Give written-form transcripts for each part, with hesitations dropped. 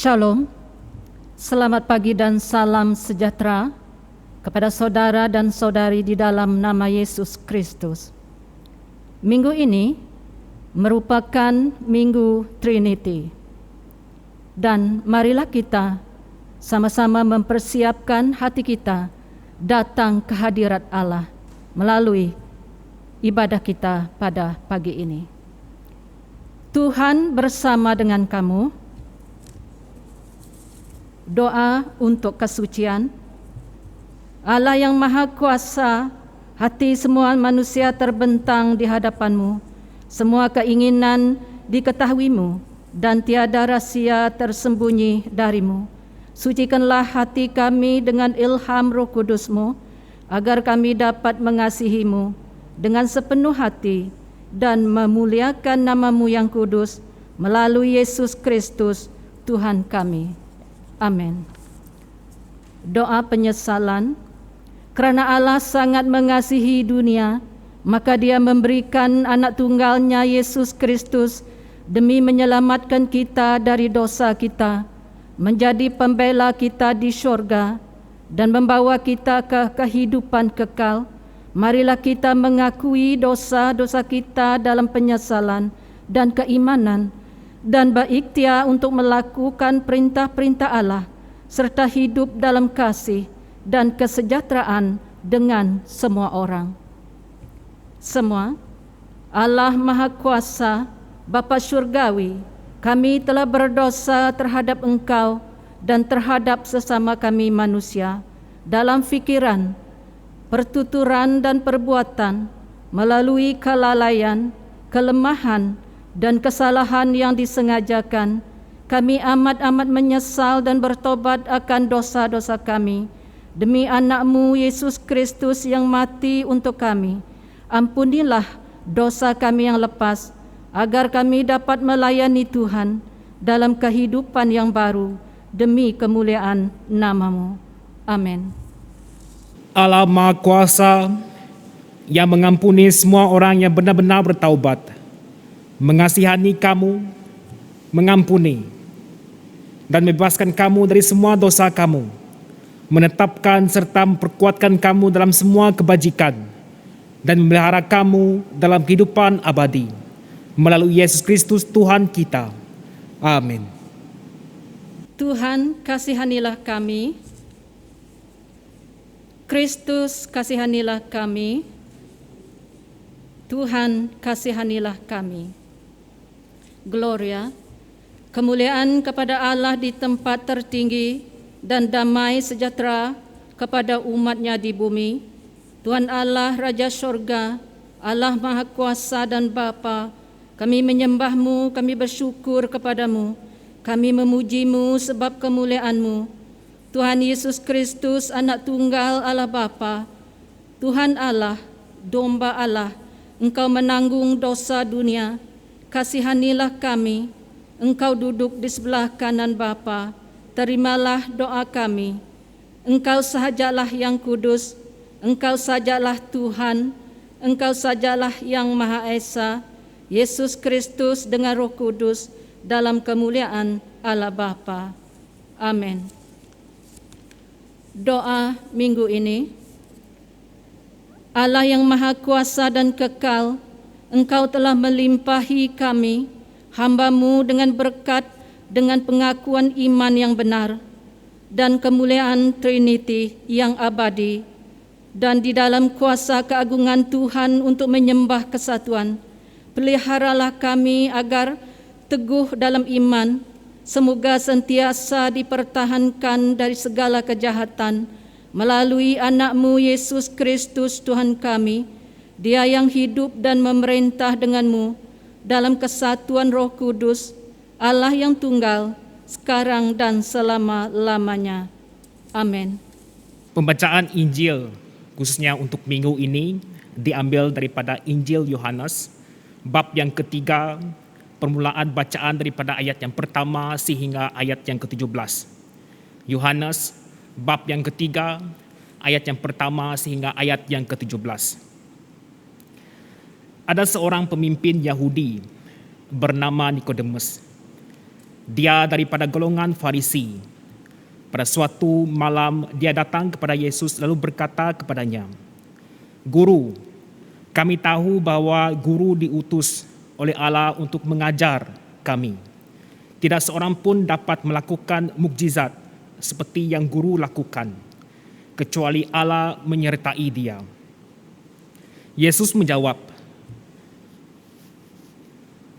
Shalom, selamat pagi dan salam sejahtera kepada saudara dan saudari di dalam nama Yesus Kristus. Minggu ini merupakan Minggu Trinity. Dan marilah kita sama-sama mempersiapkan hati kita datang ke hadirat Allah melalui ibadah kita pada pagi ini. Tuhan bersama dengan kamu. Doa untuk kesucian. Allah yang Maha Kuasa, hati semua manusia terbentang di hadapan-Mu, semua keinginan diketahui-Mu, dan tiada rahsia tersembunyi dari-Mu. Sucikanlah hati kami dengan ilham Roh Kudus-Mu, agar kami dapat mengasihi-Mu dengan sepenuh hati dan memuliakan nama-Mu yang kudus melalui Yesus Kristus Tuhan kami. Amin. Doa penyesalan. Kerana Allah sangat mengasihi dunia, maka Dia memberikan anak tunggalnya Yesus Kristus demi menyelamatkan kita dari dosa kita, menjadi pembela kita di syurga, dan membawa kita ke kehidupan kekal. Marilah kita mengakui dosa-dosa kita dalam penyesalan dan keimanan, dan berikhtiar untuk melakukan perintah-perintah Allah, serta hidup dalam kasih dan kesejahteraan dengan semua orang. Semua, Allah Maha Kuasa, Bapa Syurgawi, kami telah berdosa terhadap Engkau dan terhadap sesama kami manusia dalam fikiran, pertuturan dan perbuatan, melalui kelalaian, kelemahan, dan kesalahan yang disengajakan. Kami amat-amat menyesal dan bertobat akan dosa-dosa kami. Demi anak-Mu Yesus Kristus yang mati untuk kami, ampunilah dosa kami yang lepas, agar kami dapat melayani Tuhan dalam kehidupan yang baru, demi kemuliaan nama-Mu. Amin. Allah Maha Kuasa yang mengampuni semua orang yang benar-benar bertaubat, mengasihani kamu, mengampuni, dan membebaskan kamu dari semua dosa kamu, menetapkan serta memperkuatkan kamu dalam semua kebajikan, dan memelihara kamu dalam kehidupan abadi, melalui Yesus Kristus Tuhan kita. Amin. Tuhan, kasihanilah kami. Kristus, kasihanilah kami. Tuhan, kasihanilah kami. Gloria, kemuliaan kepada Allah di tempat tertinggi dan damai sejahtera kepada umat-Nya di bumi. Tuhan Allah, Raja Syurga, Allah Maha Kuasa dan Bapa, kami menyembah-Mu, kami bersyukur kepada-Mu, kami memuji-Mu sebab kemuliaan-Mu. Tuhan Yesus Kristus, Anak Tunggal Allah Bapa, Tuhan Allah, Domba Allah, Engkau menanggung dosa dunia. Kasihanilah kami. Engkau duduk di sebelah kanan Bapa, terimalah doa kami. Engkau sajalah yang kudus, Engkau sajalah Tuhan, Engkau sajalah yang Maha Esa, Yesus Kristus dengan Roh Kudus, dalam kemuliaan Allah Bapa. Amin. Doa minggu ini. Allah yang Maha Kuasa dan kekal, Engkau telah melimpahi kami, hamba-Mu dengan berkat, dengan pengakuan iman yang benar, dan kemuliaan Trinity yang abadi, dan di dalam kuasa keagungan Tuhan untuk menyembah kesatuan. Peliharalah kami agar teguh dalam iman, semoga sentiasa dipertahankan dari segala kejahatan, melalui anak-Mu Yesus Kristus Tuhan kami, Dia yang hidup dan memerintah dengan-Mu dalam kesatuan Roh Kudus, Allah yang tunggal, sekarang dan selama-lamanya. Amin. Pembacaan Injil khususnya untuk minggu ini diambil daripada Injil Yohanes, bab yang ketiga, permulaan bacaan daripada ayat yang pertama sehingga ayat yang ke-17. Yohanes, bab yang ketiga, ayat yang pertama sehingga ayat yang ke-17. Ada seorang pemimpin Yahudi bernama Nikodemus. Dia daripada golongan Farisi. Pada suatu malam dia datang kepada Yesus lalu berkata kepadanya, "Guru, kami tahu bahwa guru diutus oleh Allah untuk mengajar kami. Tidak seorang pun dapat melakukan mukjizat seperti yang guru lakukan, kecuali Allah menyertai dia." Yesus menjawab,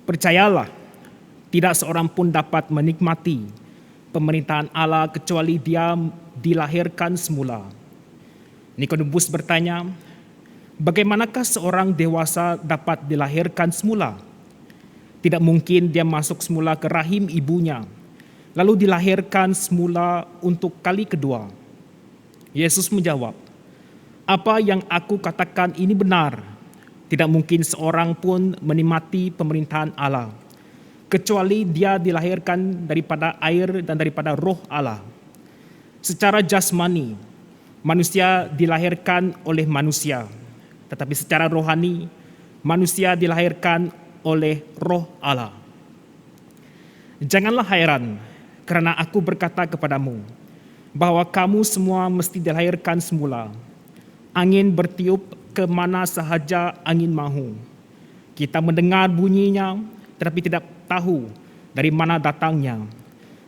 "Percayalah, tidak seorang pun dapat menikmati pemerintahan Allah kecuali dia dilahirkan semula." Nikodemus bertanya, "Bagaimanakah seorang dewasa dapat dilahirkan semula? Tidak mungkin dia masuk semula ke rahim ibunya, lalu dilahirkan semula untuk kali kedua." Yesus menjawab, "Apa yang aku katakan ini benar. Tidak mungkin seorang pun menikmati pemerintahan Allah, kecuali dia dilahirkan daripada air dan daripada roh Allah. Secara jasmani, manusia dilahirkan oleh manusia, tetapi secara rohani, manusia dilahirkan oleh roh Allah. Janganlah heran, kerana aku berkata kepadamu, bahwa kamu semua mesti dilahirkan semula. Angin bertiup ke mana sahaja angin mahu. Kita mendengar bunyinya, tetapi tidak tahu dari mana datangnya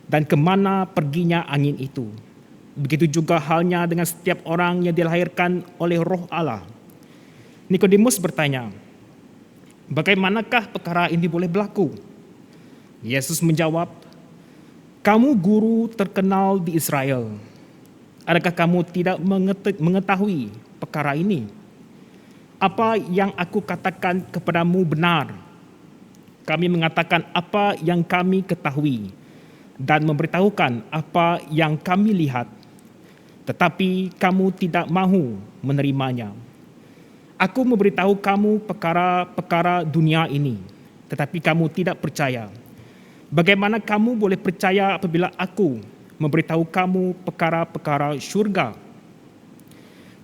dan kemana perginya angin itu. Begitu juga halnya dengan setiap orang yang dilahirkan oleh roh Allah." Nikodemus bertanya, "Bagaimanakah perkara ini boleh berlaku?" Yesus menjawab, "Kamu guru terkenal di Israel. Adakah kamu tidak mengetahui perkara ini? Apa yang aku katakan kepadamu benar. Kami mengatakan apa yang kami ketahui dan memberitahukan apa yang kami lihat, tetapi kamu tidak mahu menerimanya. Aku memberitahu kamu perkara-perkara dunia ini, tetapi kamu tidak percaya. Bagaimana kamu boleh percaya apabila aku memberitahu kamu perkara-perkara syurga?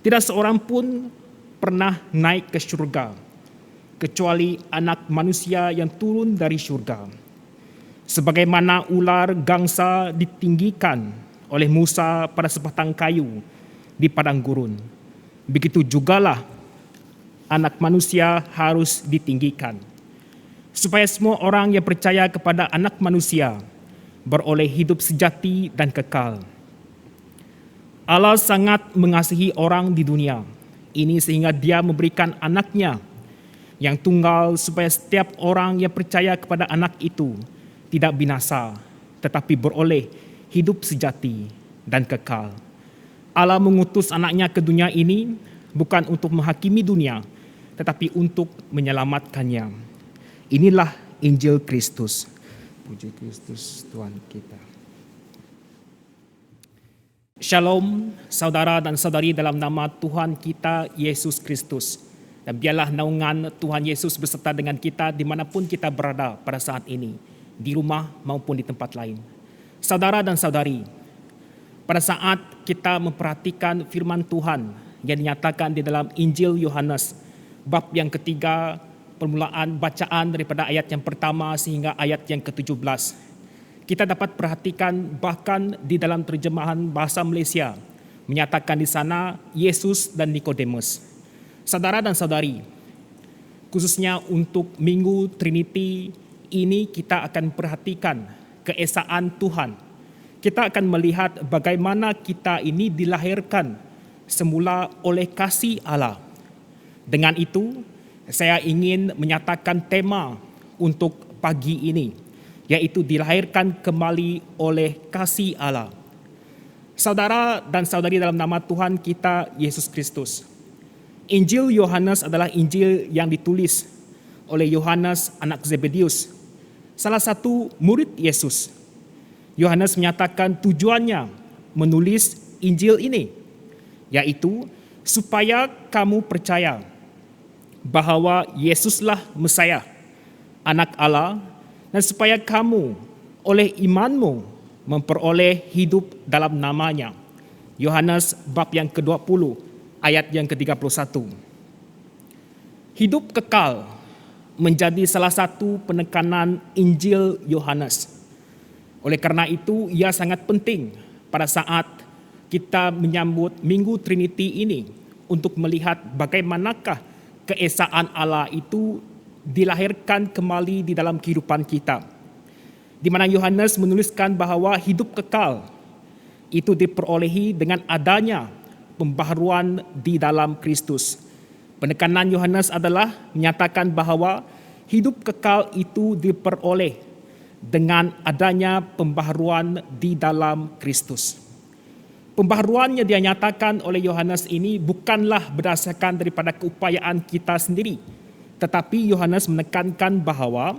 Tidak seorang pun pernah naik ke syurga, kecuali anak manusia yang turun dari syurga. Sebagaimana ular gangsa ditinggikan oleh Musa pada sebatang kayu di padang gurun, begitu jugalah anak manusia harus ditinggikan, supaya semua orang yang percaya kepada anak manusia beroleh hidup sejati dan kekal. Allah sangat mengasihi orang di dunia ini sehingga dia memberikan anaknya yang tunggal supaya setiap orang yang percaya kepada anak itu tidak binasa, tetapi beroleh hidup sejati dan kekal. Allah mengutus anaknya ke dunia ini bukan untuk menghakimi dunia, tetapi untuk menyelamatkannya. Inilah Injil Kristus. Puji Kristus Tuhan kita. Shalom saudara dan saudari dalam nama Tuhan kita Yesus Kristus. Dan biarlah naungan Tuhan Yesus beserta dengan kita dimanapun kita berada pada saat ini, di rumah maupun di tempat lain. Saudara dan saudari, pada saat kita memperhatikan firman Tuhan yang dinyatakan di dalam Injil Yohanes, bab yang ketiga, permulaan bacaan daripada ayat yang pertama sehingga ayat yang ke-17. Kita dapat perhatikan bahkan di dalam terjemahan bahasa Malaysia, menyatakan di sana Yesus dan Nikodemus. Saudara dan saudari, khususnya untuk Minggu Trinity ini kita akan perhatikan keesaan Tuhan. Kita akan melihat bagaimana kita ini dilahirkan semula oleh kasih Allah. Dengan itu, saya ingin menyatakan tema untuk pagi ini, yaitu dilahirkan kembali oleh kasih Allah. Saudara dan saudari dalam nama Tuhan kita Yesus Kristus, Injil Yohanes adalah Injil yang ditulis oleh Yohanes anak Zebedeus, salah satu murid Yesus. Yohanes menyatakan tujuannya menulis Injil ini, yaitu supaya kamu percaya bahwa Yesuslah Mesias, anak Allah, dan supaya kamu oleh imanmu memperoleh hidup dalam namanya. Yohanes bab yang ke-20 ayat yang ke-31. Hidup kekal menjadi salah satu penekanan Injil Yohanes. Oleh karena itu, ia sangat penting pada saat kita menyambut Minggu Trinity ini untuk melihat bagaimanakah keesaan Allah itu dilahirkan kembali di dalam kehidupan kita. Di mana Yohanes menuliskan bahwa hidup kekal itu diperolehi dengan adanya pembaharuan di dalam Kristus. Penekanan Yohanes adalah menyatakan bahwa hidup kekal itu diperoleh dengan adanya pembaharuan di dalam Kristus. Pembaharuan yang dinyatakan oleh Yohanes ini bukanlah berdasarkan daripada keupayaan kita sendiri, tetapi Yohanes menekankan bahwa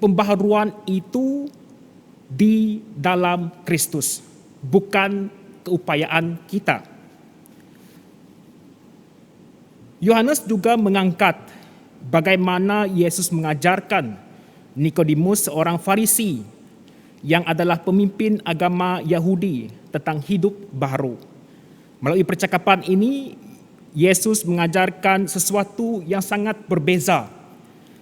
pembaharuan itu di dalam Kristus, bukan keupayaan kita. Yohanes juga mengangkat bagaimana Yesus mengajarkan Nikodemus, seorang Farisi yang adalah pemimpin agama Yahudi, tentang hidup baru. Melalui percakapan ini, Yesus mengajarkan sesuatu yang sangat berbeza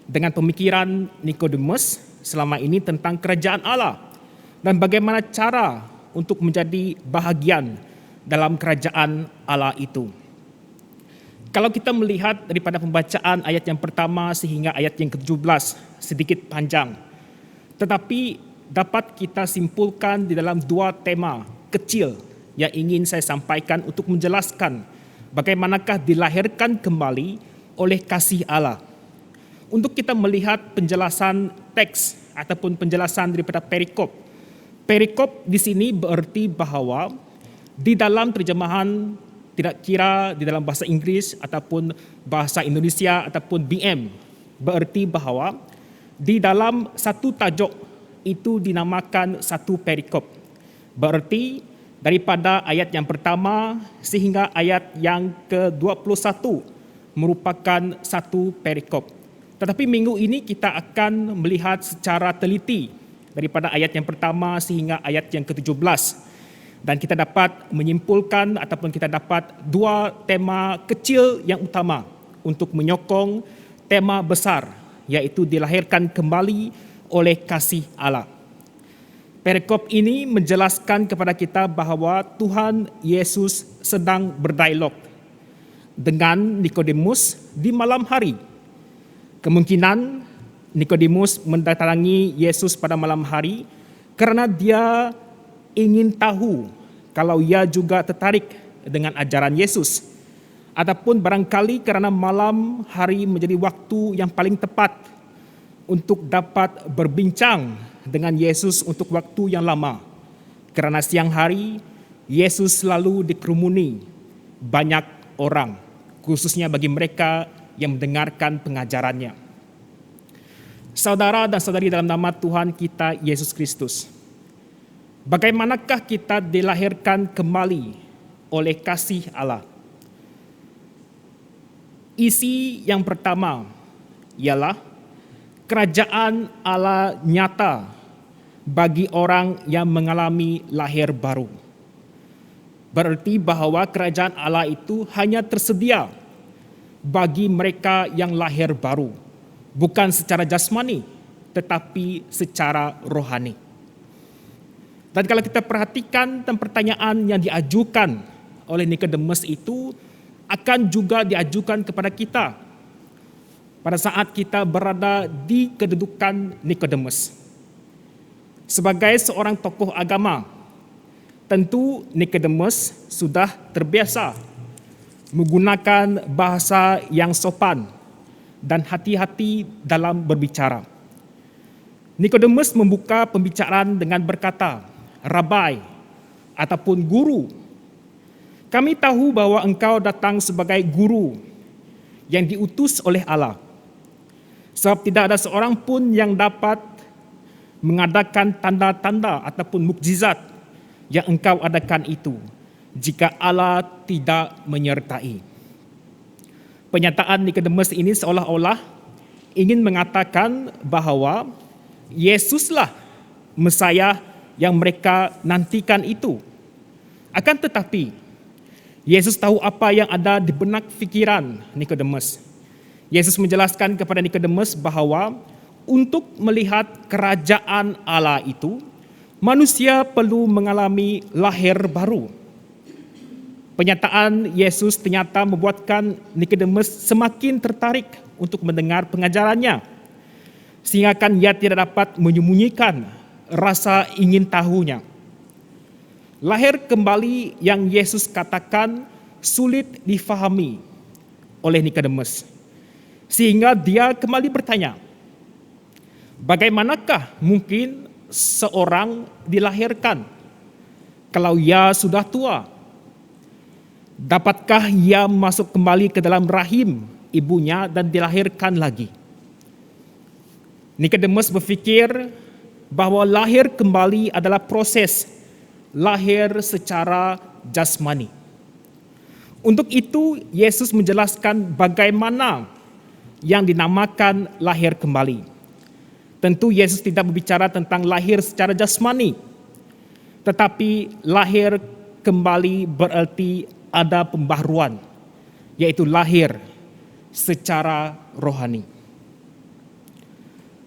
dengan pemikiran Nikodemus selama ini tentang kerajaan Allah dan bagaimana cara untuk menjadi bahagian dalam kerajaan Allah itu. Kalau kita melihat daripada pembacaan ayat yang pertama sehingga ayat yang ke-17 sedikit panjang, tetapi dapat kita simpulkan di dalam dua tema kecil yang ingin saya sampaikan untuk menjelaskan bagaimanakah dilahirkan kembali oleh kasih Allah. Untuk kita melihat penjelasan teks ataupun penjelasan daripada perikop. Perikop di sini berarti bahwa di dalam terjemahan tidak kira di dalam bahasa Inggris ataupun bahasa Indonesia ataupun BM, berarti bahwa di dalam satu tajuk itu dinamakan satu perikop. Berarti daripada ayat yang pertama sehingga ayat yang ke-21 merupakan satu perikop. Tetapi minggu ini kita akan melihat secara teliti daripada ayat yang pertama sehingga ayat yang ke-17. Dan kita dapat menyimpulkan ataupun kita dapat dua tema kecil yang utama untuk menyokong tema besar, yaitu dilahirkan kembali oleh kasih Allah. Perikop ini menjelaskan kepada kita bahwa Tuhan Yesus sedang berdialog dengan Nikodemus di malam hari. Kemungkinan Nikodemus mendatangi Yesus pada malam hari karena dia ingin tahu kalau ia juga tertarik dengan ajaran Yesus. Ataupun barangkali karena malam hari menjadi waktu yang paling tepat untuk dapat berbincang dengan Yesus untuk waktu yang lama. Kerana siang hari, Yesus selalu dikerumuni banyak orang, khususnya bagi mereka yang mendengarkan pengajarannya. Saudara dan saudari dalam nama Tuhan kita Yesus Kristus, bagaimanakah kita dilahirkan kembali oleh kasih Allah? Isi yang pertama ialah kerajaan Allah nyata bagi orang yang mengalami lahir baru. Berarti bahwa kerajaan Allah itu hanya tersedia bagi mereka yang lahir baru, bukan secara jasmani, tetapi secara rohani. Dan kalau kita perhatikan tentang pertanyaan yang diajukan oleh Nikodemus itu akan juga diajukan kepada kita pada saat kita berada di kedudukan Nikodemus. Sebagai seorang tokoh agama, tentu Nikodemus sudah terbiasa menggunakan bahasa yang sopan dan hati-hati dalam berbicara. Nikodemus membuka pembicaraan dengan berkata, "Rabai," ataupun "Guru. Kami tahu bahwa engkau datang sebagai guru yang diutus oleh Allah. Sebab tidak ada seorang pun yang dapat mengadakan tanda-tanda ataupun mukjizat yang engkau adakan itu jika Allah tidak menyertai." Pernyataan Nikodemus ini seolah-olah ingin mengatakan bahwa Yesuslah Mesias yang mereka nantikan itu. Akan tetapi, Yesus tahu apa yang ada di benak fikiran Nikodemus. Yesus menjelaskan kepada Nikodemus bahwa untuk melihat kerajaan Allah itu, manusia perlu mengalami lahir baru. Penyataan Yesus ternyata membuatkan Nikodemus semakin tertarik untuk mendengar pengajarannya, sehingga kan ia tidak dapat menyembunyikan rasa ingin tahunya. Lahir kembali yang Yesus katakan sulit difahami oleh Nikodemus, sehingga dia kembali bertanya, bagaimanakah mungkin seorang dilahirkan kalau ia sudah tua? Dapatkah ia masuk kembali ke dalam rahim ibunya dan dilahirkan lagi? Nikodemus berfikir bahwa lahir kembali adalah proses lahir secara jasmani. Untuk itu, Yesus menjelaskan bagaimana yang dinamakan lahir kembali. Tentu Yesus tidak berbicara tentang lahir secara jasmani, tetapi lahir kembali berarti ada pembaharuan, yaitu lahir secara rohani.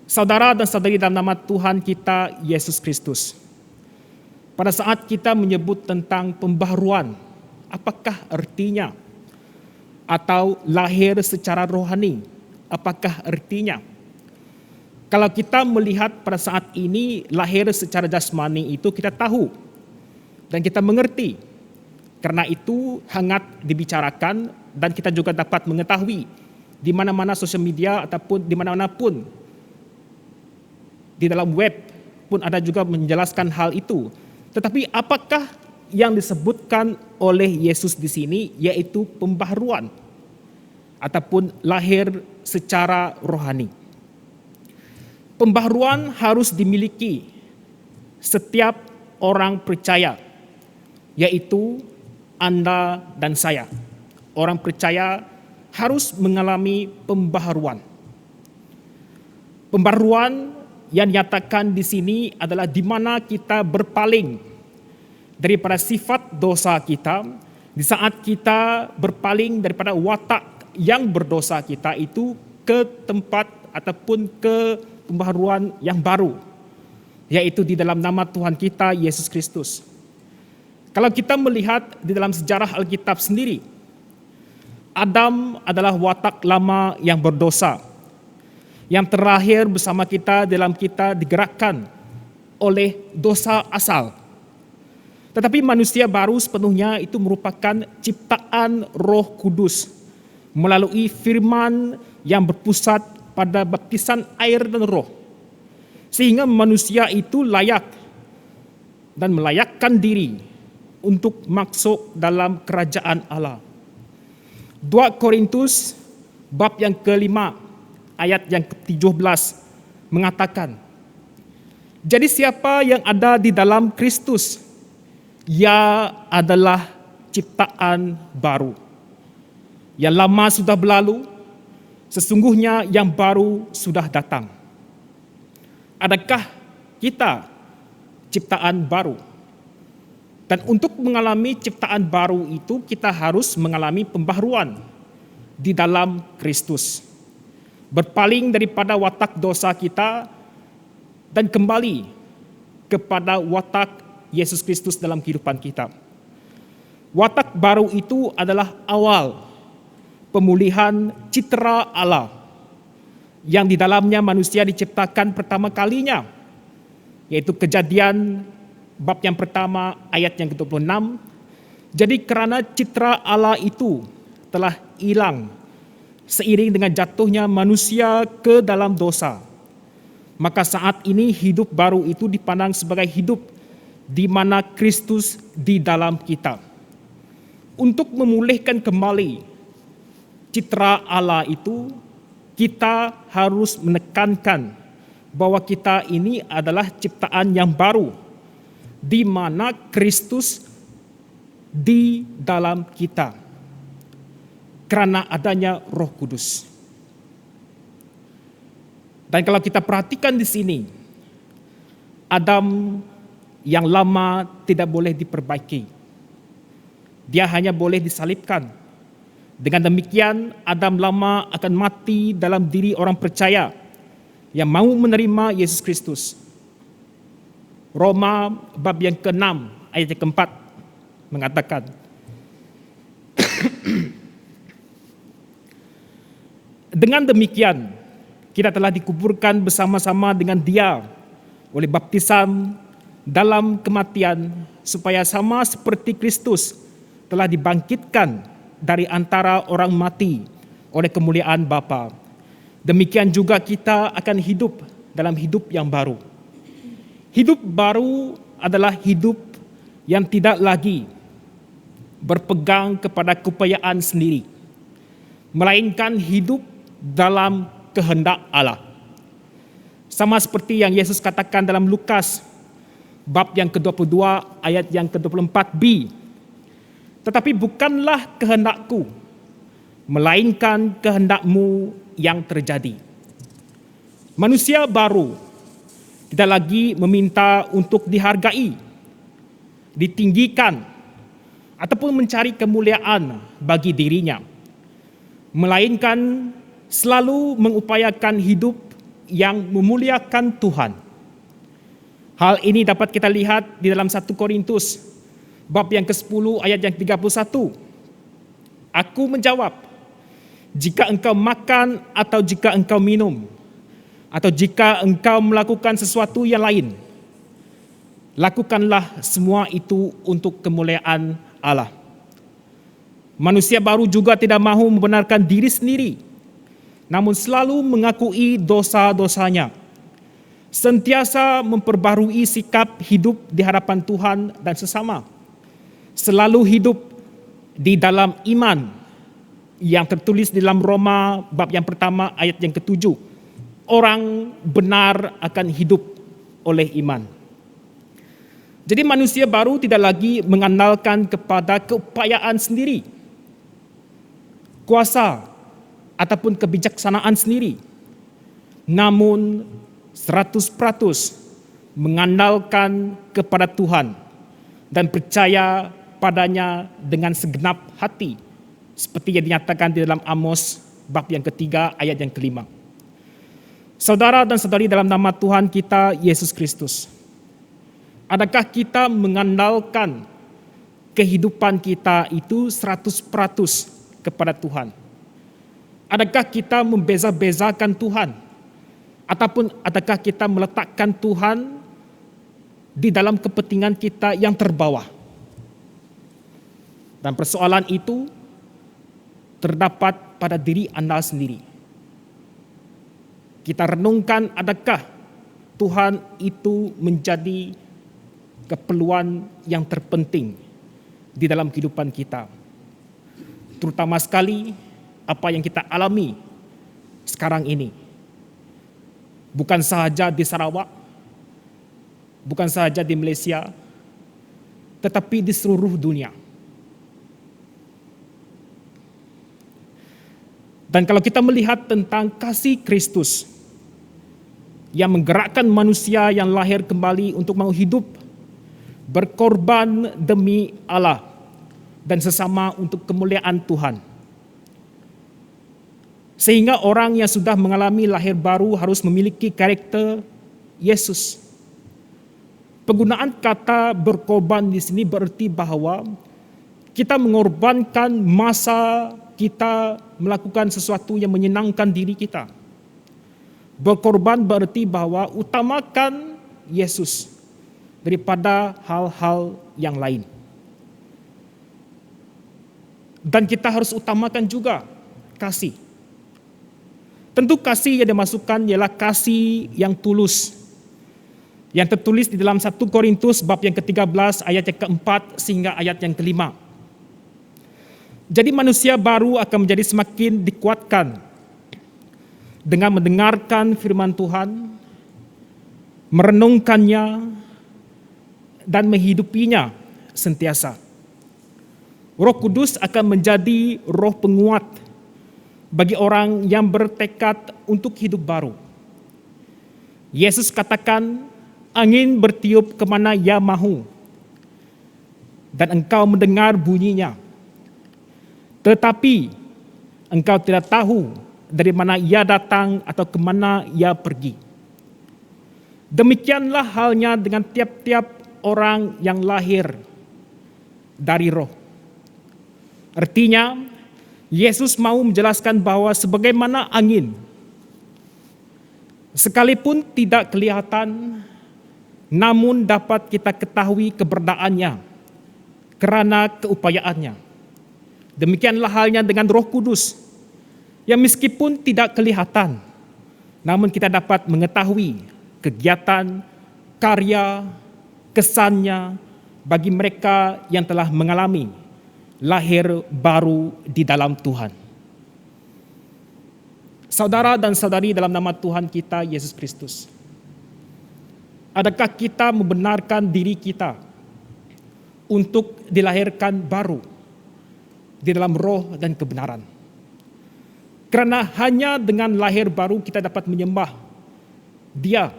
Saudara dan saudari dalam nama Tuhan kita Yesus Kristus, pada saat kita menyebut tentang pembaharuan, apakah artinya? Atau lahir secara rohani, apakah artinya? Kalau kita melihat pada saat ini lahir secara jasmani itu kita tahu dan kita mengerti. Karena itu hangat dibicarakan dan kita juga dapat mengetahui di mana-mana sosial media ataupun di mana-mana pun di dalam web pun ada juga menjelaskan hal itu. Tetapi apakah yang disebutkan oleh Yesus di sini yaitu pembaharuan ataupun lahir secara rohani? Pembaharuan harus dimiliki setiap orang percaya, yaitu Anda dan saya. Orang percaya harus mengalami pembaharuan. Pembaharuan yang dinyatakan di sini adalah di mana kita berpaling daripada sifat dosa kita, di saat kita berpaling daripada watak yang berdosa kita itu ke tempat ataupun ke pembaharuan yang baru, yaitu di dalam nama Tuhan kita Yesus Kristus. Kalau kita melihat di dalam sejarah Alkitab sendiri, Adam adalah watak lama yang berdosa, yang terakhir bersama kita dalam kita digerakkan oleh dosa asal. Tetapi manusia baru sepenuhnya itu merupakan ciptaan Roh Kudus melalui firman yang berpusat pada baptisan air dan roh. Sehingga manusia itu layak dan melayakkan diri untuk masuk dalam kerajaan Allah. 2 Korintus bab yang ke-5 ayat yang ke-17 mengatakan, jadi siapa yang ada di dalam Kristus, ia adalah ciptaan baru. Yang lama sudah berlalu, sesungguhnya yang baru sudah datang. Adakah kita ciptaan baru? Dan untuk mengalami ciptaan baru itu kita harus mengalami pembaharuan di dalam Kristus. Berpaling daripada watak dosa kita dan kembali kepada watak Yesus Kristus dalam kehidupan kita. Watak baru itu adalah awal pemulihan citra Allah yang di dalamnya manusia diciptakan pertama kalinya, yaitu Kejadian bab yang pertama ayat yang ke-26. Jadi karena citra Allah itu telah hilang seiring dengan jatuhnya manusia ke dalam dosa, maka saat ini hidup baru itu dipandang sebagai hidup di mana Kristus di dalam kita. Untuk memulihkan kembali citra Allah itu, kita harus menekankan bahwa kita ini adalah ciptaan yang baru, di mana Kristus di dalam kita, karena adanya Roh Kudus. Dan kalau kita perhatikan di sini, Adam yang lama tidak boleh diperbaiki, dia hanya boleh disalibkan. Dengan demikian, Adam lama akan mati dalam diri orang percaya yang mau menerima Yesus Kristus. Roma bab yang ke-6 ayat yang ke-4 mengatakan, dengan demikian kita telah dikuburkan bersama-sama dengan Dia oleh baptisan dalam kematian, supaya sama seperti Kristus telah dibangkitkan dari antara orang mati oleh kemuliaan Bapa, demikian juga kita akan hidup dalam hidup yang baru. Hidup baru adalah hidup yang tidak lagi berpegang kepada keupayaan sendiri, melainkan hidup dalam kehendak Allah. Sama seperti yang Yesus katakan dalam Lukas bab yang ke-22 ayat yang ke-24b. Tetapi bukanlah kehendakku, melainkan kehendakmu yang terjadi. Manusia baru tidak lagi meminta untuk dihargai, ditinggikan, ataupun mencari kemuliaan bagi dirinya, melainkan selalu mengupayakan hidup yang memuliakan Tuhan. Hal ini dapat kita lihat di dalam 1 Korintus bab yang ke-10 ayat yang 31. Aku menjawab, jika engkau makan atau jika engkau minum, atau jika engkau melakukan sesuatu yang lain, lakukanlah semua itu untuk kemuliaan Allah. Manusia baru juga tidak mahu membenarkan diri sendiri, namun selalu mengakui dosa-dosanya, sentiasa memperbarui sikap hidup di hadapan Tuhan dan sesama, selalu hidup di dalam iman yang tertulis di dalam Roma bab yang pertama ayat yang ke-7. Orang benar akan hidup oleh iman. Jadi manusia baru tidak lagi mengandalkan kepada keupayaan sendiri, kuasa, ataupun kebijaksanaan sendiri, namun 100% mengandalkan kepada Tuhan dan percaya padanya dengan segenap hati, seperti yang dinyatakan di dalam Amos bab yang ke-3 ayat yang ke-5. Saudara dan saudari dalam nama Tuhan kita Yesus Kristus, adakah kita mengandalkan kehidupan kita itu 100% kepada Tuhan? Adakah kita membeza-bezakan Tuhan? Ataupun adakah kita meletakkan Tuhan di dalam kepentingan kita yang terbawah? Dan persoalan itu terdapat pada diri Anda sendiri. Kita renungkan, adakah Tuhan itu menjadi keperluan yang terpenting di dalam kehidupan kita? Terutama sekali apa yang kita alami sekarang ini. Bukan sahaja di Sarawak, bukan sahaja di Malaysia, tetapi di seluruh dunia. Dan kalau kita melihat tentang kasih Kristus yang menggerakkan manusia yang lahir kembali untuk mau hidup, berkorban demi Allah dan sesama untuk kemuliaan Tuhan. Sehingga orang yang sudah mengalami lahir baru harus memiliki karakter Yesus. Penggunaan kata berkorban di sini berarti bahwa kita mengorbankan masa kita melakukan sesuatu yang menyenangkan diri kita. Berkorban berarti bahwa utamakan Yesus daripada hal-hal yang lain. Dan kita harus utamakan juga kasih. Tentu kasih yang dimasukkan ialah kasih yang tulus, yang tertulis di dalam 1 Korintus bab yang ke-13 ayat yang ke-4 sehingga ayat yang ke-5. Jadi manusia baru akan menjadi semakin dikuatkan dengan mendengarkan firman Tuhan, merenungkannya, dan menghidupinya sentiasa. Roh Kudus akan menjadi roh penguat bagi orang yang bertekad untuk hidup baru. Yesus katakan, angin bertiup kemana ia mahu, dan engkau mendengar bunyinya. Tetapi engkau tidak tahu dari mana ia datang atau kemana ia pergi. Demikianlah halnya dengan tiap-tiap orang yang lahir dari roh. Artinya, Yesus mau menjelaskan bahwa sebagaimana angin, sekalipun tidak kelihatan, namun dapat kita ketahui keberadaannya karena keupayaannya. Demikianlah halnya dengan Roh Kudus, yang meskipun tidak kelihatan, namun kita dapat mengetahui kegiatan, karya, kesannya bagi mereka yang telah mengalami lahir baru di dalam Tuhan. Saudara dan saudari dalam nama Tuhan kita Yesus Kristus, adakah kita membenarkan diri kita untuk dilahirkan baru di dalam roh dan kebenaran? Karena hanya dengan lahir baru kita dapat menyembah Dia,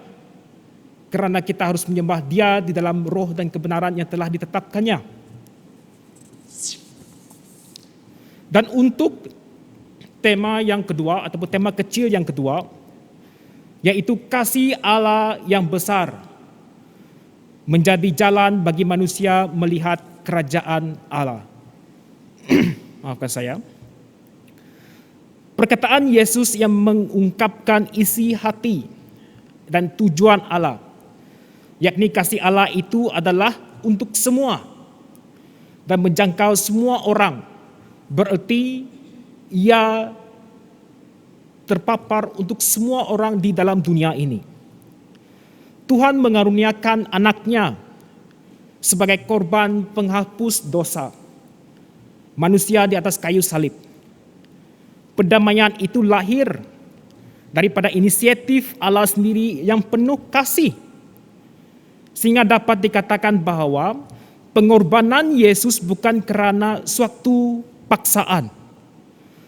karena kita harus menyembah Dia di dalam roh dan kebenaran yang telah ditetapkannya. Dan untuk tema yang kedua, ataupun tema kecil yang kedua, yaitu kasih Allah yang besar menjadi jalan bagi manusia melihat kerajaan Allah. Maafkan saya. Perkataan Yesus yang mengungkapkan isi hati dan tujuan Allah, yakni kasih Allah itu adalah untuk semua dan menjangkau semua orang, berarti Ia terpapar untuk semua orang di dalam dunia ini. Tuhan mengaruniakan anaknya sebagai korban penghapus dosa manusia di atas kayu salib. Pendamaian itu lahir daripada inisiatif Allah sendiri yang penuh kasih, sehingga dapat dikatakan bahwa pengorbanan Yesus bukan kerana suatu paksaan,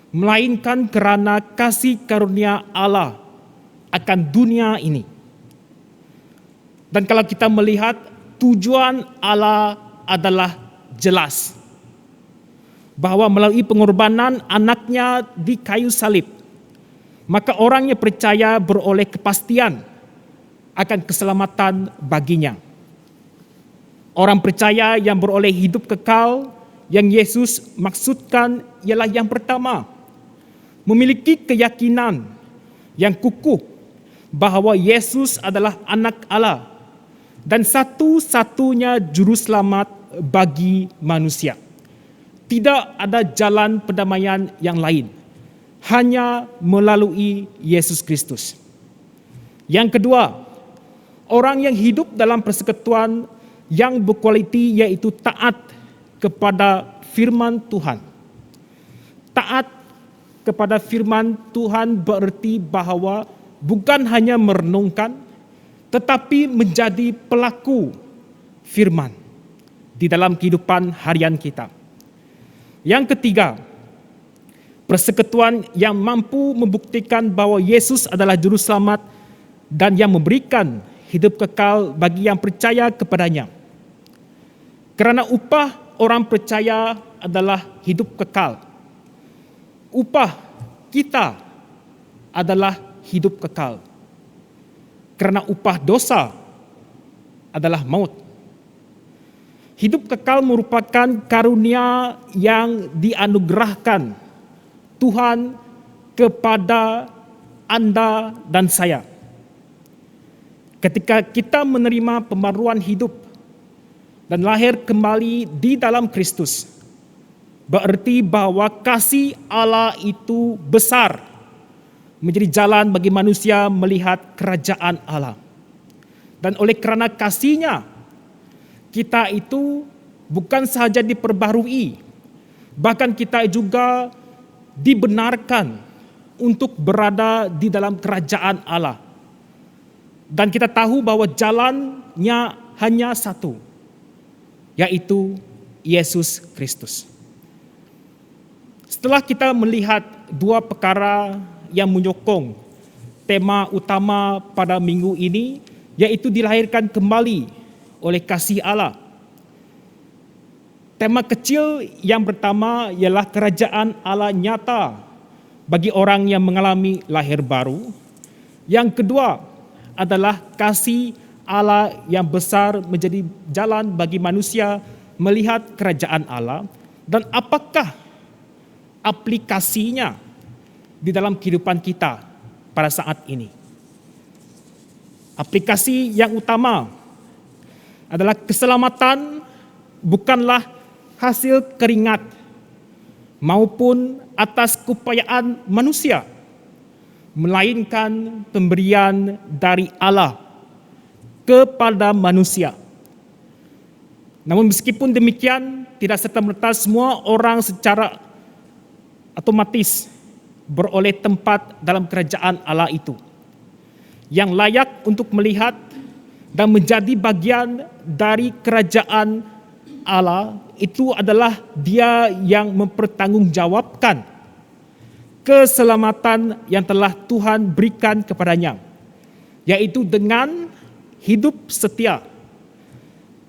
melainkan kerana kasih karunia Allah akan dunia ini. Dan kalau kita melihat tujuan Allah adalah jelas, bahwa melalui pengorbanan anaknya di kayu salib, maka orang yang percaya beroleh kepastian akan keselamatan baginya. Orang percaya yang beroleh hidup kekal yang Yesus maksudkan ialah yang pertama, memiliki keyakinan yang kukuh bahwa Yesus adalah anak Allah dan satu-satunya juru selamat bagi manusia. Tidak ada jalan pendamaian yang lain, hanya melalui Yesus Kristus. Yang kedua, orang yang hidup dalam persekutuan yang berkualiti, yaitu taat kepada firman Tuhan. Taat kepada firman Tuhan berarti bahwa bukan hanya merenungkan, tetapi menjadi pelaku firman di dalam kehidupan harian kita. Yang ketiga, persekutuan yang mampu membuktikan bahwa Yesus adalah juru selamat dan yang memberikan hidup kekal bagi yang percaya kepadanya. Kerana upah orang percaya adalah hidup kekal. Upah kita adalah hidup kekal. Kerana upah dosa adalah maut. Hidup kekal merupakan karunia yang dianugerahkan Tuhan kepada Anda dan saya. Ketika kita menerima pembaruan hidup dan lahir kembali di dalam Kristus, berarti bahwa kasih Allah itu besar, menjadi jalan bagi manusia melihat kerajaan Allah. Dan oleh kerana kasih-Nya, kita itu bukan sahaja diperbaharui, bahkan kita juga dibenarkan untuk berada di dalam kerajaan Allah. Dan kita tahu bahwa jalannya hanya satu, yaitu Yesus Kristus. Setelah kita melihat dua perkara yang menyokong tema utama pada minggu ini, yaitu dilahirkan kembali oleh kasih Allah. Tema kecil yang pertama ialah kerajaan Allah nyata bagi orang yang mengalami lahir baru. Yang kedua adalah kasih Allah yang besar menjadi jalan bagi manusia melihat kerajaan Allah, dan apakah aplikasinya di dalam kehidupan kita pada saat ini. Aplikasi yang utama adalah keselamatan bukanlah hasil keringat maupun atas keupayaan manusia, melainkan pemberian dari Allah kepada manusia. Namun meskipun demikian, tidak serta-merta semua orang secara otomatis beroleh tempat dalam kerajaan Allah itu, yang layak untuk melihat dan menjadi bagian dari kerajaan Allah. Itu adalah Dia yang mempertanggungjawabkan keselamatan yang telah Tuhan berikan kepadanya, yaitu dengan hidup setia,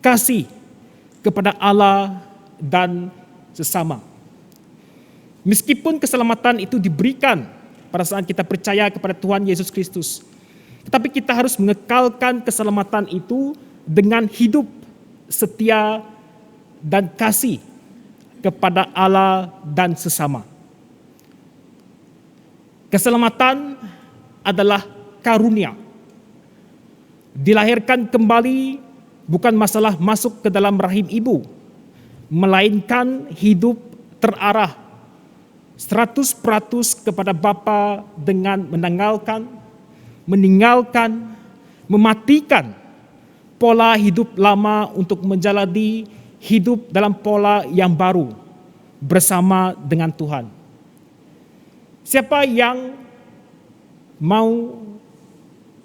kasih kepada Allah dan sesama. Meskipun keselamatan itu diberikan pada saat kita percaya kepada Tuhan Yesus Kristus, tetapi kita harus mengekalkan keselamatan itu dengan hidup setia dan kasih kepada Allah dan sesama. Keselamatan adalah karunia. Dilahirkan kembali bukan masalah masuk ke dalam rahim ibu, melainkan hidup terarah 100% kepada Bapa dengan meninggalkan, mematikan pola hidup lama untuk menjalani hidup dalam pola yang baru bersama dengan Tuhan. Siapa yang mau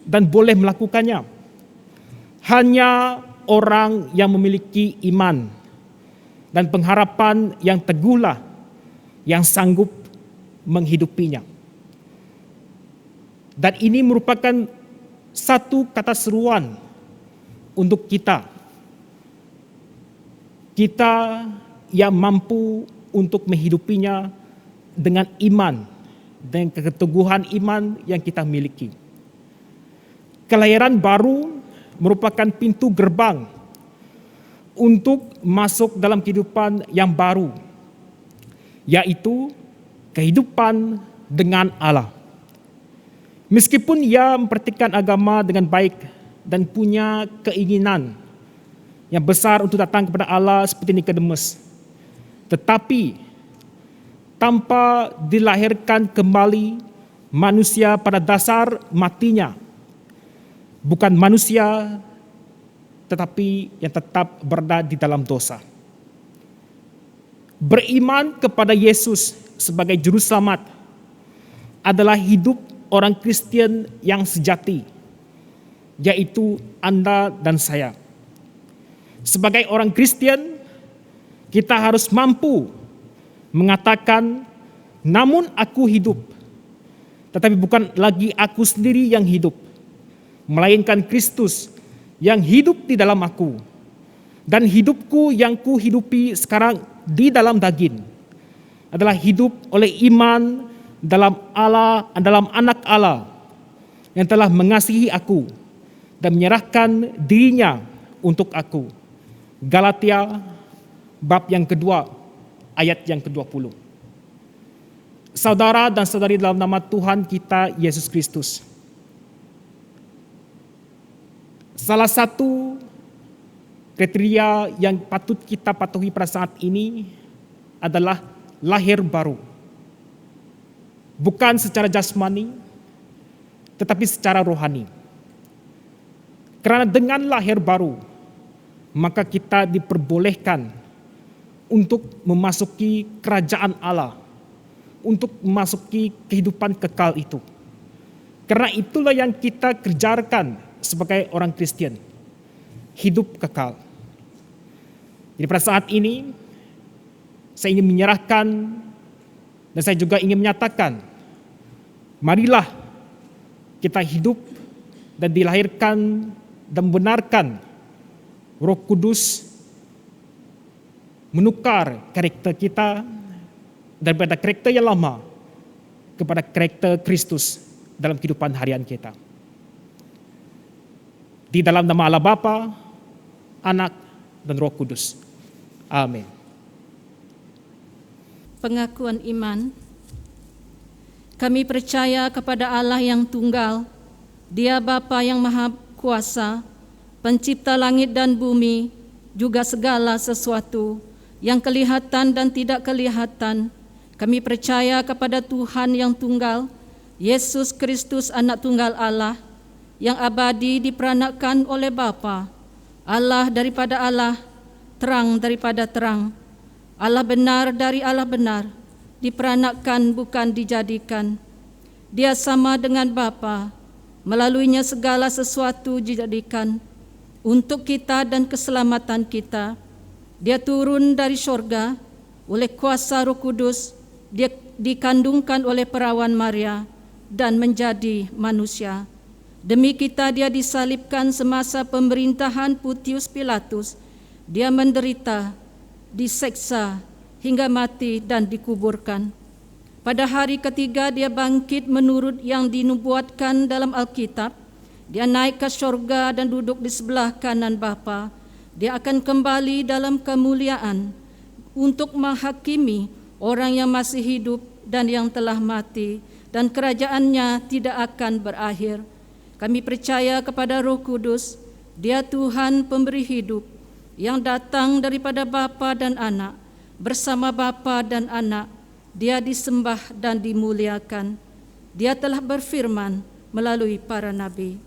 dan boleh melakukannya? Hanya orang yang memiliki iman dan pengharapan yang teguhlah yang sanggup menghidupinya. Dan ini merupakan satu kata seruan untuk kita yang mampu untuk menghidupinya dengan iman, dengan keteguhan iman yang kita miliki. Kelahiran baru merupakan pintu gerbang untuk masuk dalam kehidupan yang baru, yaitu kehidupan dengan Allah. Meskipun ia memperhatikan agama dengan baik dan punya keinginan yang besar untuk datang kepada Allah seperti Nikodemus, tetapi tanpa dilahirkan kembali, manusia pada dasar matinya bukan manusia, tetapi yang tetap berada di dalam dosa. Beriman kepada Yesus sebagai juru selamat adalah hidup orang Kristen yang sejati, yaitu Anda dan saya. Sebagai orang Kristen, kita harus mampu mengatakan, namun aku hidup, tetapi bukan lagi aku sendiri yang hidup, melainkan Kristus yang hidup di dalam aku. Dan hidupku yang kuhidupi sekarang di dalam daging adalah hidup oleh iman dalam Allah, dalam anak Allah yang telah mengasihi aku dan menyerahkan dirinya untuk aku. Galatia bab yang kedua ayat yang ke-20. Saudara dan saudari dalam nama Tuhan kita Yesus Kristus, salah satu kriteria yang patut kita patuhi pada saat ini adalah lahir baru. Bukan secara jasmani, tetapi secara rohani. Karena dengan lahir baru, maka kita diperbolehkan untuk memasuki kerajaan Allah, untuk memasuki kehidupan kekal itu. Karena itulah yang kita kerjakan sebagai orang Kristen, hidup kekal. Jadi pada saat ini, saya ingin menyerahkan dan saya juga ingin menyatakan, marilah kita hidup dan dilahirkan dan membenarkan Roh Kudus menukar karakter kita daripada karakter yang lama kepada karakter Kristus dalam kehidupan harian kita. Di dalam nama Allah Bapa, Anak, dan Roh Kudus. Amin. Pengakuan iman. Kami percaya kepada Allah yang tunggal, Dia Bapa yang Maha Kuasa, Pencipta langit dan bumi, juga segala sesuatu yang kelihatan dan tidak kelihatan. Kami percaya kepada Tuhan yang tunggal, Yesus Kristus Anak Tunggal Allah, yang abadi diperanakkan oleh Bapa, Allah daripada Allah, terang daripada terang, Allah benar dari Allah benar, diperanakkan bukan dijadikan. Dia sama dengan Bapa, melaluinya segala sesuatu dijadikan untuk kita dan keselamatan kita. Dia turun dari sorga oleh kuasa Roh Kudus, dia dikandungkan oleh perawan Maria dan menjadi manusia. Demi kita dia disalibkan semasa pemerintahan Pontius Pilatus. Dia menderita, diseksa hingga mati dan dikuburkan. Pada hari ketiga dia bangkit menurut yang dinubuatkan dalam Alkitab. Dia naik ke sorga dan duduk di sebelah kanan Bapa. Dia akan kembali dalam kemuliaan untuk menghakimi orang yang masih hidup dan yang telah mati, dan kerajaannya tidak akan berakhir. Kami percaya kepada Roh Kudus, Dia Tuhan pemberi hidup, yang datang daripada Bapa dan Anak, bersama Bapa dan Anak, Dia disembah dan dimuliakan. Dia telah berfirman melalui para nabi.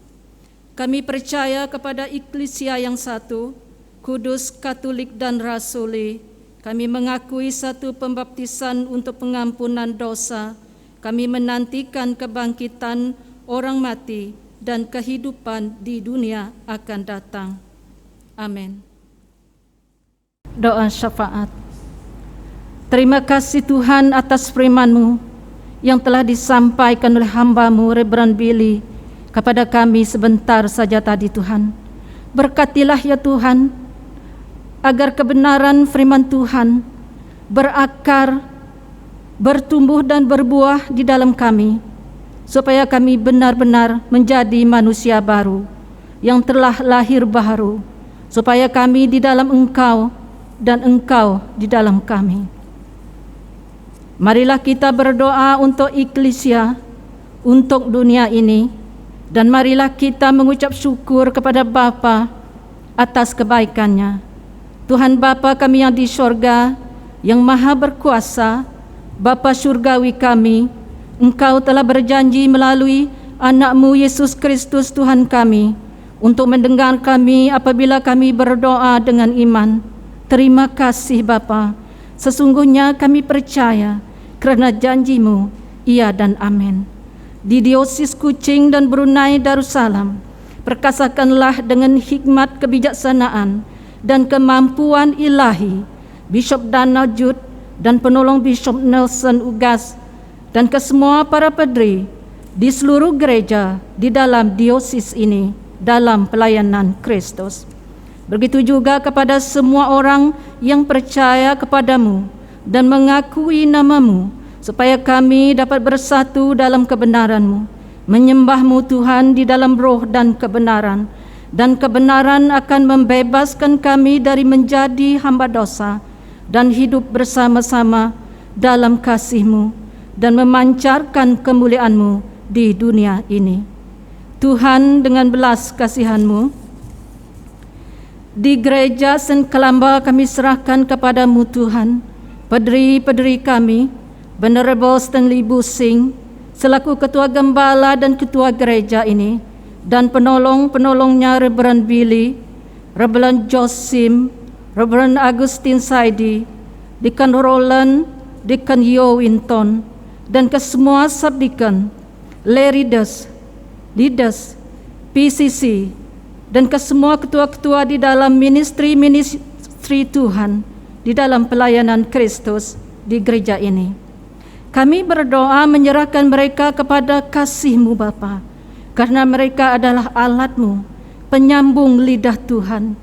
Kami percaya kepada Eklesia yang satu, kudus, katolik dan rasuli. Kami mengakui satu pembaptisan untuk pengampunan dosa. Kami menantikan kebangkitan orang mati dan kehidupan di dunia akan datang. Amin. Doa syafaat. Terima kasih Tuhan atas firman-Mu yang telah disampaikan oleh hamba-Mu Reverend Billy kepada kami sebentar saja tadi Tuhan. Berkatilah ya Tuhan, agar kebenaran firman Tuhan berakar, bertumbuh dan berbuah di dalam kami, supaya kami benar-benar menjadi manusia baru yang telah lahir baru, supaya kami di dalam Engkau dan Engkau di dalam kami. Marilah kita berdoa untuk Eklesia, untuk dunia ini, dan marilah kita mengucap syukur kepada Bapa atas kebaikannya. Tuhan Bapa kami yang di sorga, yang maha berkuasa, Bapa surgawi kami, Engkau telah berjanji melalui Anak-Mu Yesus Kristus Tuhan kami, untuk mendengar kami apabila kami berdoa dengan iman. Terima kasih Bapa, sesungguhnya kami percaya kerana janji-Mu, iya dan amin. Di Diosis Kuching dan Brunei Darussalam, perkasakanlah dengan hikmat kebijaksanaan dan kemampuan ilahi Bishop Dana Jude dan penolong Bishop Nelson Ugas dan kesemua para padri di seluruh gereja di dalam diosis ini dalam pelayanan Kristus. Begitu juga kepada semua orang yang percaya kepadamu dan mengakui nama-Mu, supaya kami dapat bersatu dalam kebenaran-Mu, menyembah-Mu Tuhan di dalam roh dan kebenaran akan membebaskan kami dari menjadi hamba dosa dan hidup bersama-sama dalam kasih-Mu dan memancarkan kemuliaan-Mu di dunia ini. Tuhan, dengan belas kasihan-Mu, di gereja St. Columba kami serahkan kepadamu Tuhan, padri-padri kami, Venerable Stanley Busing, selaku ketua gembala dan ketua gereja ini, dan penolong-penolongnya Reverend Billy, Reverend Josim, Reverend Agustin Saidi, Deacon Roland, Deacon Yo Winton, dan kesemua subdeacon, leaders, PCC, dan kesemua ketua-ketua di dalam ministry Tuhan, di dalam pelayanan Kristus di gereja ini. Kami berdoa menyerahkan mereka kepada kasih-Mu Bapa, karena mereka adalah alat-Mu, penyambung lidah Tuhan.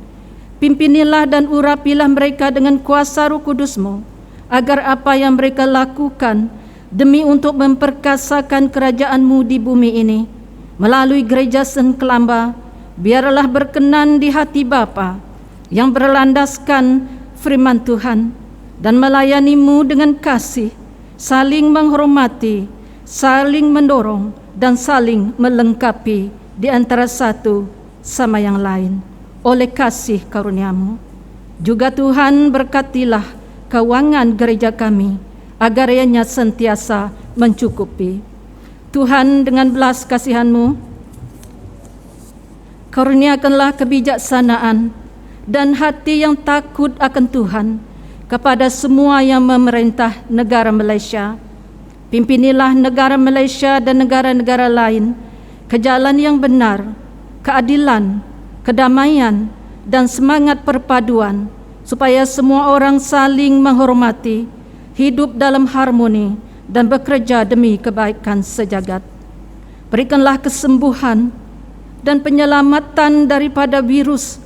Pimpinilah dan urapilah mereka dengan kuasa Roh Kudus-Mu, agar apa yang mereka lakukan demi untuk memperkasakan kerajaan-Mu di bumi ini, melalui gereja St. Columba, biarlah berkenan di hati Bapa yang berlandaskan firman Tuhan dan melayani-Mu dengan kasih, saling menghormati, saling mendorong, dan saling melengkapi di antara satu sama yang lain oleh kasih karunia-Mu. Juga Tuhan berkatilah keuangan gereja kami agar ianya sentiasa mencukupi. Tuhan, dengan belas kasihan-Mu, karuniakanlah kebijaksanaan dan hati yang takut akan Tuhan kepada semua yang memerintah negara Malaysia. Pimpinilah negara Malaysia dan negara-negara lain ke jalan yang benar, keadilan, kedamaian, dan semangat perpaduan, supaya semua orang saling menghormati, hidup dalam harmoni, dan bekerja demi kebaikan sejagat. Berikanlah kesembuhan dan penyelamatan daripada virus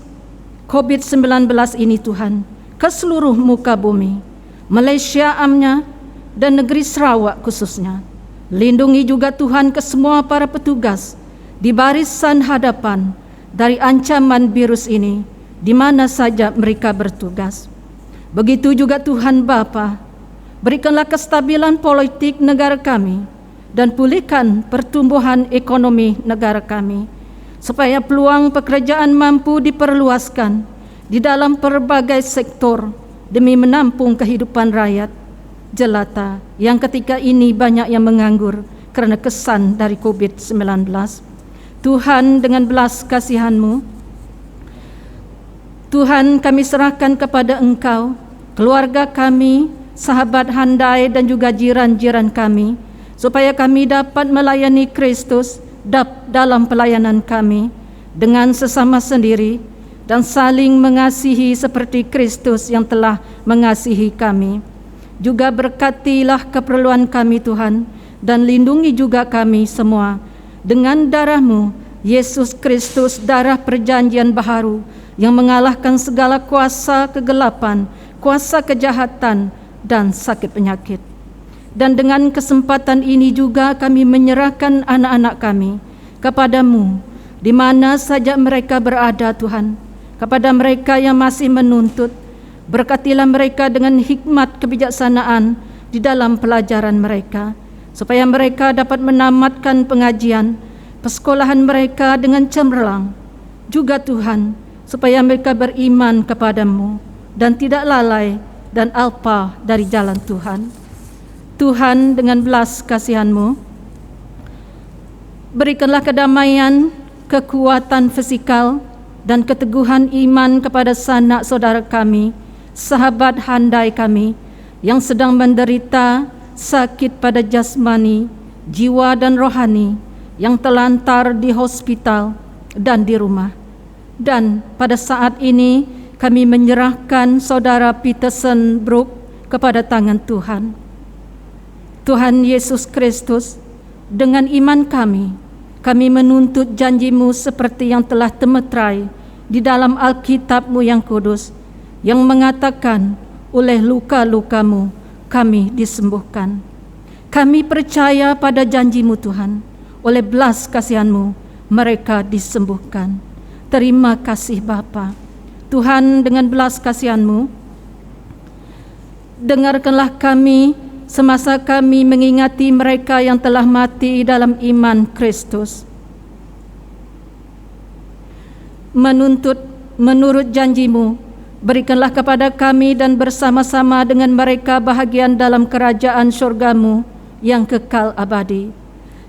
COVID-19 ini Tuhan, ke seluruh muka bumi, Malaysia amnya, dan negeri Sarawak khususnya. Lindungi juga Tuhan ke semua para petugas di barisan hadapan dari ancaman virus ini, di mana saja mereka bertugas. Begitu juga Tuhan Bapa, berikanlah kestabilan politik negara kami dan pulihkan pertumbuhan ekonomi negara kami, supaya peluang pekerjaan mampu diperluaskan di dalam pelbagai sektor demi menampung kehidupan rakyat jelata yang ketika ini banyak yang menganggur kerana kesan dari COVID-19. Tuhan, dengan belas kasihan-Mu, Tuhan, kami serahkan kepada Engkau keluarga kami, sahabat handai dan juga jiran-jiran kami, supaya kami dapat melayani Kristus dalam pelayanan kami dengan sesama sendiri dan saling mengasihi seperti Kristus yang telah mengasihi kami. Juga berkatilah keperluan kami Tuhan, dan lindungi juga kami semua dengan darah-Mu, Yesus Kristus, darah perjanjian baharu yang mengalahkan segala kuasa kegelapan, kuasa kejahatan, dan sakit penyakit. Dan dengan kesempatan ini juga kami menyerahkan anak-anak kami kepada-Mu, di mana saja mereka berada Tuhan. Kepada mereka yang masih menuntut, berkatilah mereka dengan hikmat kebijaksanaan di dalam pelajaran mereka, supaya mereka dapat menamatkan pengajian, persekolahan mereka dengan cemerlang. Juga Tuhan, supaya mereka beriman kepada-Mu dan tidak lalai dan alpa dari jalan Tuhan. Tuhan, dengan belas kasihan-Mu, berikanlah kedamaian, kekuatan fisikal, dan keteguhan iman kepada sanak saudara kami, sahabat handai kami, yang sedang menderita sakit pada jasmani, jiwa dan rohani, yang terlantar di hospital dan di rumah. Dan pada saat ini kami menyerahkan saudara Peterson Brook kepada tangan Tuhan. Tuhan Yesus Kristus, dengan iman kami menuntut janji-Mu seperti yang telah temeterai di dalam Alkitab-Mu yang kudus, yang mengatakan, oleh luka-luka-Mu kami disembuhkan. Kami percaya pada janji-Mu Tuhan, oleh belas kasihan-Mu mereka disembuhkan. Terima kasih Bapa. Tuhan, dengan belas kasihan-Mu, dengarkanlah kami semasa kami mengingati mereka yang telah mati dalam iman Kristus. Menurut janji-Mu, berikanlah kepada kami dan bersama-sama dengan mereka bahagian dalam kerajaan syurga-Mu yang kekal abadi.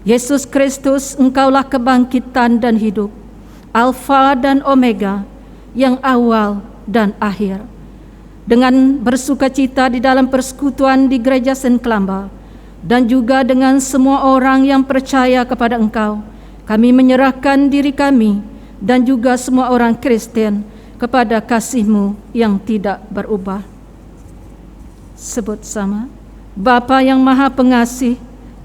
Yesus Kristus, Engkaulah kebangkitan dan hidup, Alfa dan Omega, yang awal dan akhir. Dengan bersukacita di dalam persekutuan di Gereja Saint Columba dan juga dengan semua orang yang percaya kepada Engkau, kami menyerahkan diri kami dan juga semua orang Kristen kepada kasih-Mu yang tidak berubah. Sebut sama. Bapa yang Maha Pengasih,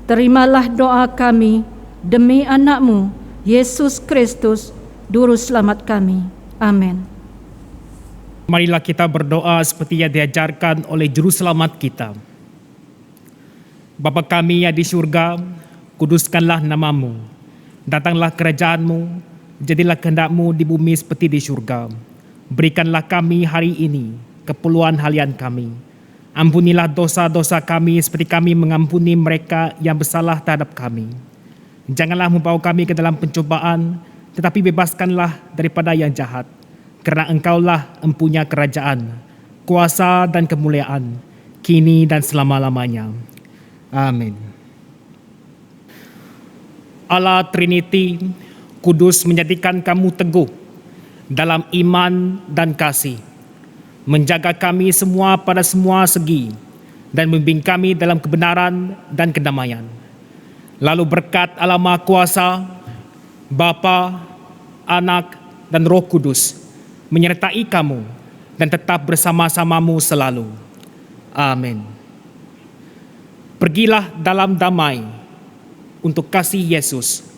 terimalah doa kami demi anak-Mu, Yesus Kristus, Juru Selamat kami. Amin. Marilah kita berdoa seperti yang diajarkan oleh Juru Selamat kita. Bapa kami yang di syurga, kuduskanlah nama-Mu. Datanglah kerajaan-Mu, jadilah kehendak-Mu di bumi seperti di syurga. Berikanlah kami hari ini keperluan harian kami. Ampunilah dosa-dosa kami seperti kami mengampuni mereka yang bersalah terhadap kami. Janganlah membawa kami ke dalam pencobaan, tetapi bebaskanlah daripada yang jahat. Kerana Engkaulah empunya kerajaan, kuasa dan kemuliaan, kini dan selama-lamanya. Amin. Allah Trinity, kudus menjadikan kamu teguh dalam iman dan kasih, menjaga kami semua pada semua segi, dan membimbing kami dalam kebenaran dan kedamaian. Lalu berkat Allah Maha Kuasa, Bapa, Anak, dan Roh Kudus menyertai kamu dan tetap bersama-samamu selalu. Amin. Pergilah dalam damai untuk kasih Yesus.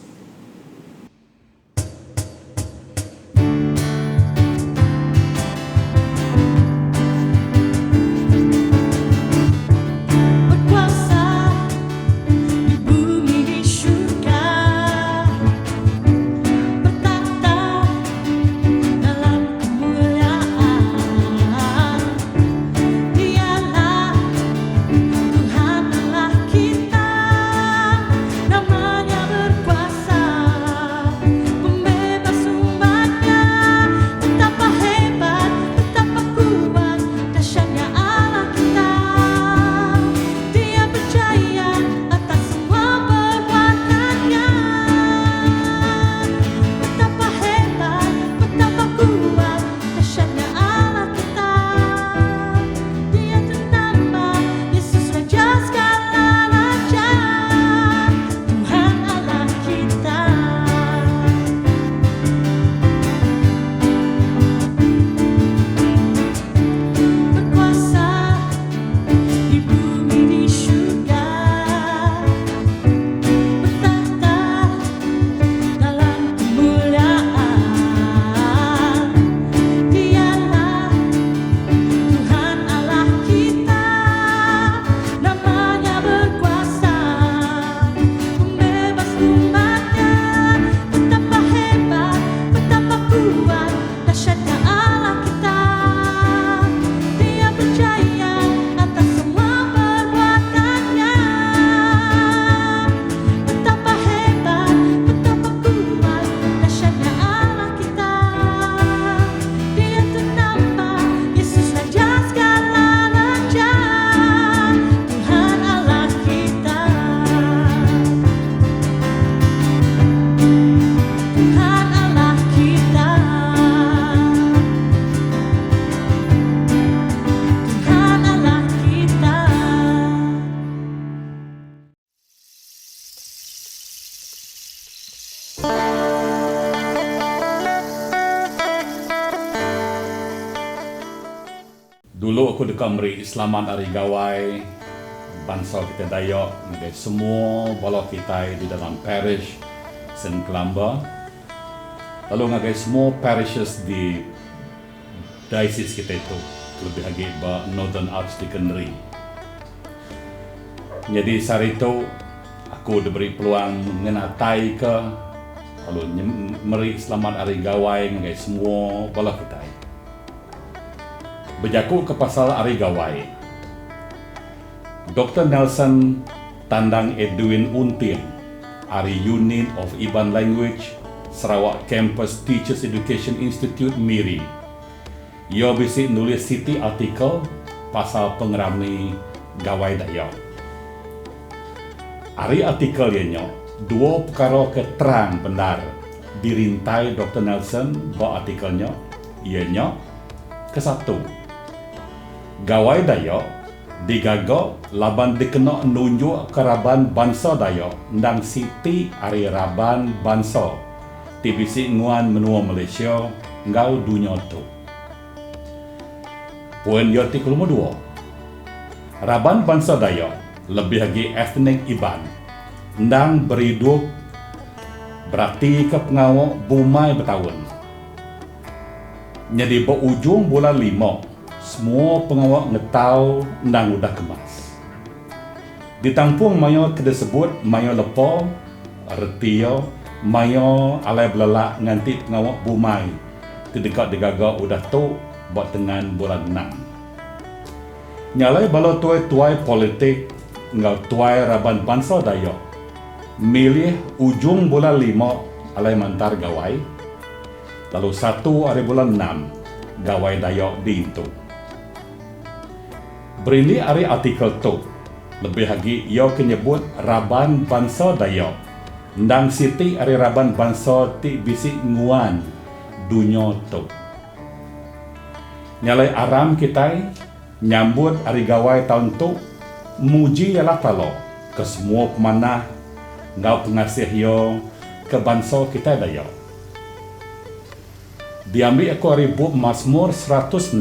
Dulu aku dekat meri selamat hari gawai bangsa kita Dayak dengan semua bala kita di dalam parish St. Columba. Lalu ngagai semua parishes di diocese kita itu, lebih lagi Northern Archdeaconry. Jadi saat itu aku diberi peluang mengenatai ke lalu meri selamat hari gawai ngagai semua bala kita. Berjaku ke pasal hari gawai. Dr. Nelson Tandang Edwin Untin, Ari Unit of Iban Language, Sarawak Campus Teachers Education Institute, MIRI. Ia bisa nulis siti artikel pasal pengerami gawai Dayak. Ari artikel ianya dua perkara keterang benar dirintai Dr. Nelson bahawa artikelnya ianya kesatu. Gawai Dayak digagak laban dikena nunjuk keraban bangsa Dayak ndang siti ari raban bangsa tibisi nguan menua Malaysia ngau dunia tu. Poin yoti kelima dua. Raban bangsa Dayak lebih lagi etnik Iban ndang beridup berarti ke pengawak bumai bertahun. Jadi berujung bulan 5 semua pengawak ngetau ndang udah kemas. Ditampung mayo kedisebut mayo lepo, retio, mayo alai belelak nganti pengawak bumai terdekat digagak udah tu buat dengan bulan 6. Nyalai balo tuai politik ngau tuai raban bangsa Dayak milih ujung bulan 5 alai mantar gawai, lalu 1 hari bulan 6 gawai Dayak diintu. Berini hari artikel tu lebih lagi ia menyebut raban bangsa Dayak ndang siti hari raban bangsa ti bisik nguan dunia tu. Nyalai aram kita nyambut hari gawai tahun tu muji Allah Ta'ala ke semua pemanah ngau pengasih yo ke bangsa kita Dayak. Diambil aku hari buku Mazmur 106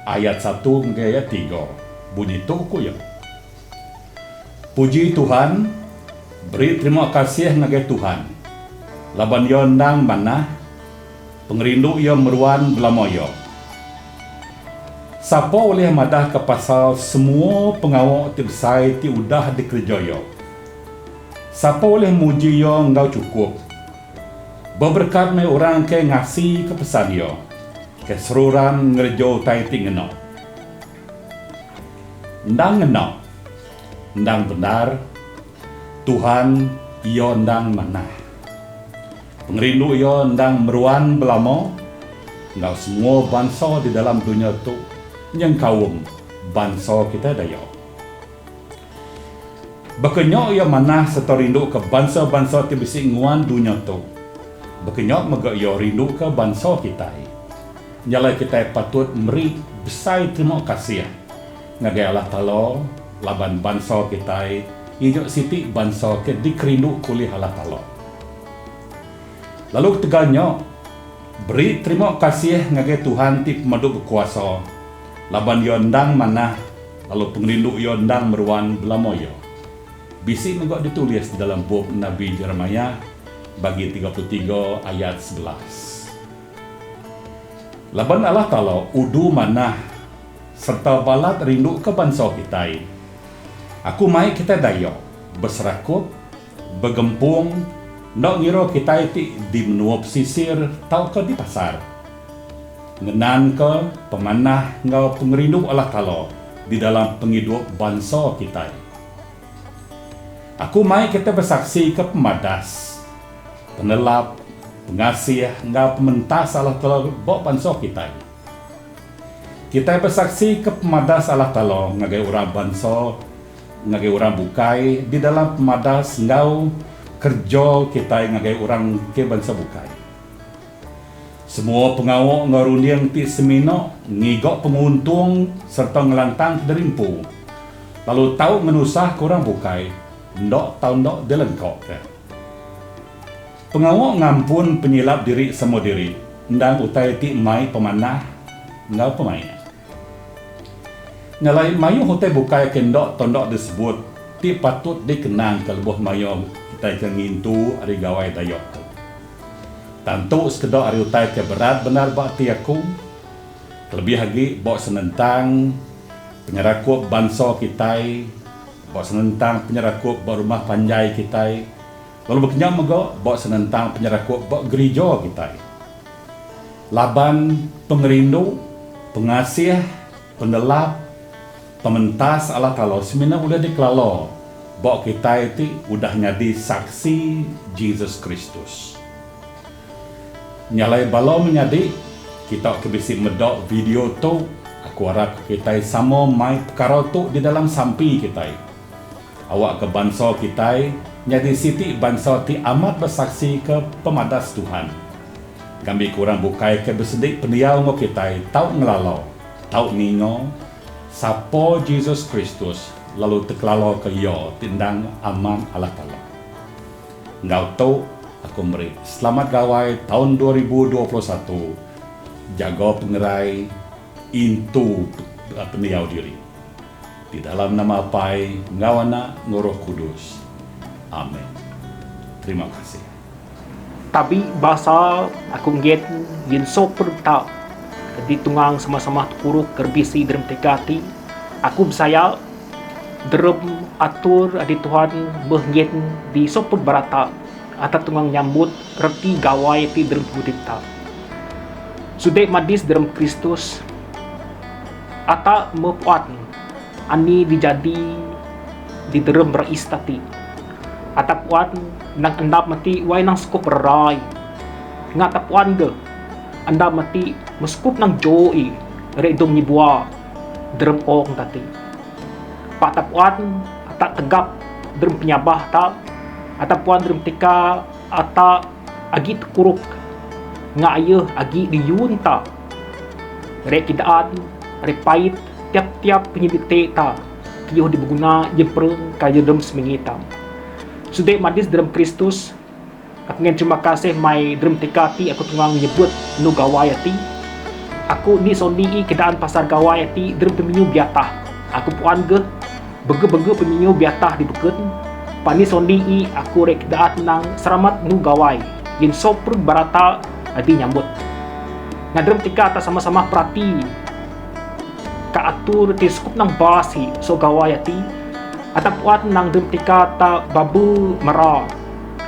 ayat 1 hingga ayat 3. Bunyi tu ku ya. Puji Tuhan, beri terima kasih ngagai Tuhan. Laban yo ndang manah, pengerindu yo meruan belamoyo. Sapa oleh madah ke pasal semua pengawak ti besai ti udah dikerjoyo. Sapa oleh muji yo ngau cukup. Berberkat me orang ke ngasi ke pesan yo. Ke seruran ngerjo tai ti ngeno. Ndang ngeno. Ndang benar. Tuhan yo ndang manah. Pengerindu yo ndang meruan belamo. Ngau semua bangsa di dalam dunia tu yang kaum bangsa kita Dayak. Bekenyok ia manah serta rindu ke bangsa-bangsa ti bisik nguan dunia tu. Bekenyok mega ia rindu ke bangsa kita. Nyalai kita patut meri besai terima kasih ngagai Allah Ta'ala laban bangsa kita ijo siti bangsa ke dikerindu kuli Allah Ta'ala. Lalu ketiganya beri terima kasih ngagai Tuhan ti pemadu berkuasa. Laban yo ndang manah lalu pengrindu yo ndang meruan belamoyo. Bisi megak ditulis di dalam buku Nabi Jeremia bagi 33 ayat 11. Laban Allah Ta'ala udu manah serta balat rindu ke bangsa kita. Aku mai kita Dayak berserakut bergempung nak ngira kita ti di menua pesisir tau ke di pasar. Ngenan ke pemanah ngau pengerindu Allah Ta'ala di dalam penghidup bangsa kita. Aku mai kita bersaksi ke pemadas, penelap, pengasih ngau pementas Allah Ta'ala buat bangsa kita. Kita bersaksi ke pemadas Allah Ta'ala ngagai orang bangsa, ngagai orang bukai di dalam pemadas ngau kerja kita ngagai orang ke bangsa bukai. Semua pengawak ngarundiang ti semino ngigok penguntung serta ngelantang derimpu. Lalu tahu menusah kurang bukai, ndok tahu ndok delengkok ke. Pengawak ngampun penyilap diri semua diri, ndang utai ti mai pemanah ngau pemain. Ngalai mayu utai bukai ke ndok tondok disebut ti patut dikenang ke lebuh mayu kita kengintu ari gawai Dayak. Tentu sekedar hari utai ke berat benar bakti aku. Terlebih lagi bawa senentang penyerakup bangsa kita, bawa senentang penyerakup bawa rumah panjai kita. Lalu berkenyang juga bawa senentang penyerakup bawa gereja kita. Laban pengerindu, pengasih, pendelap, pementas Allah Ta'ala semina udah dikelalo bawa kita itu udah nyadi saksi Yesus Kristus. Nyalai balo menyadi kita kebisi medok video tu aku harap kita sama mai perkara tu di dalam sampi kita. Awak ke bangsa kita nyadi siti bangsa ti amat bersaksi ke pemadas Tuhan. Kami kurang bukai ke bersedik pendial ngo kita tau ngelalo, tau ningo sapo Yesus Kristus lalu teklalo ke yo tindang aman Allah Ta'ala. Ngau tu aku beri selamat gawai tahun 2021. Jaga pengerai intu pendiau diri. Di dalam nama Pai, Ngawana, Nguruh Kudus. Amin. Terima kasih. Tapi bahasa aku nget yin sopur tak ditungang sama-sama kuruk kerbisi dalam tegati. Aku bersaya derem atur adi Tuhan behngit di sopur barata ata tungang nyambut reti gawai ti dalam pengudip ta. Sudah madis dalam Kristus ata mepuat ani dijadi di dalam beristati. Ata puan nang andap mati way nang skup rai. Nga tapuan ge andap mati meskup nang joy re dom nyibua dalam ong tati. Pak tapuan ata tegap dalam penyabah ta atapuan dalam tika ata agi tekuruk nga ayah agi diyun ta re kidaan re pait tiap-tiap penyibite ta kiyo dibuguna jempreng kaya dalam semingitam. Sudah madis dalam Kristus aku ingin terima kasih mai dalam tika ti aku tungang nyebut nu gawayati aku ni sondi kedaan pasar gawayati dalam peminyu biatah aku puan ge bege-bege peminyu biatah di beken pani sondi aku rek daat nang seramat nu gawai yin sopr barata adi nyambut ngadrem tika ta sama-sama perati ka atur ti skup nang basi so gawayati atapuan nang drem tika ta babu mara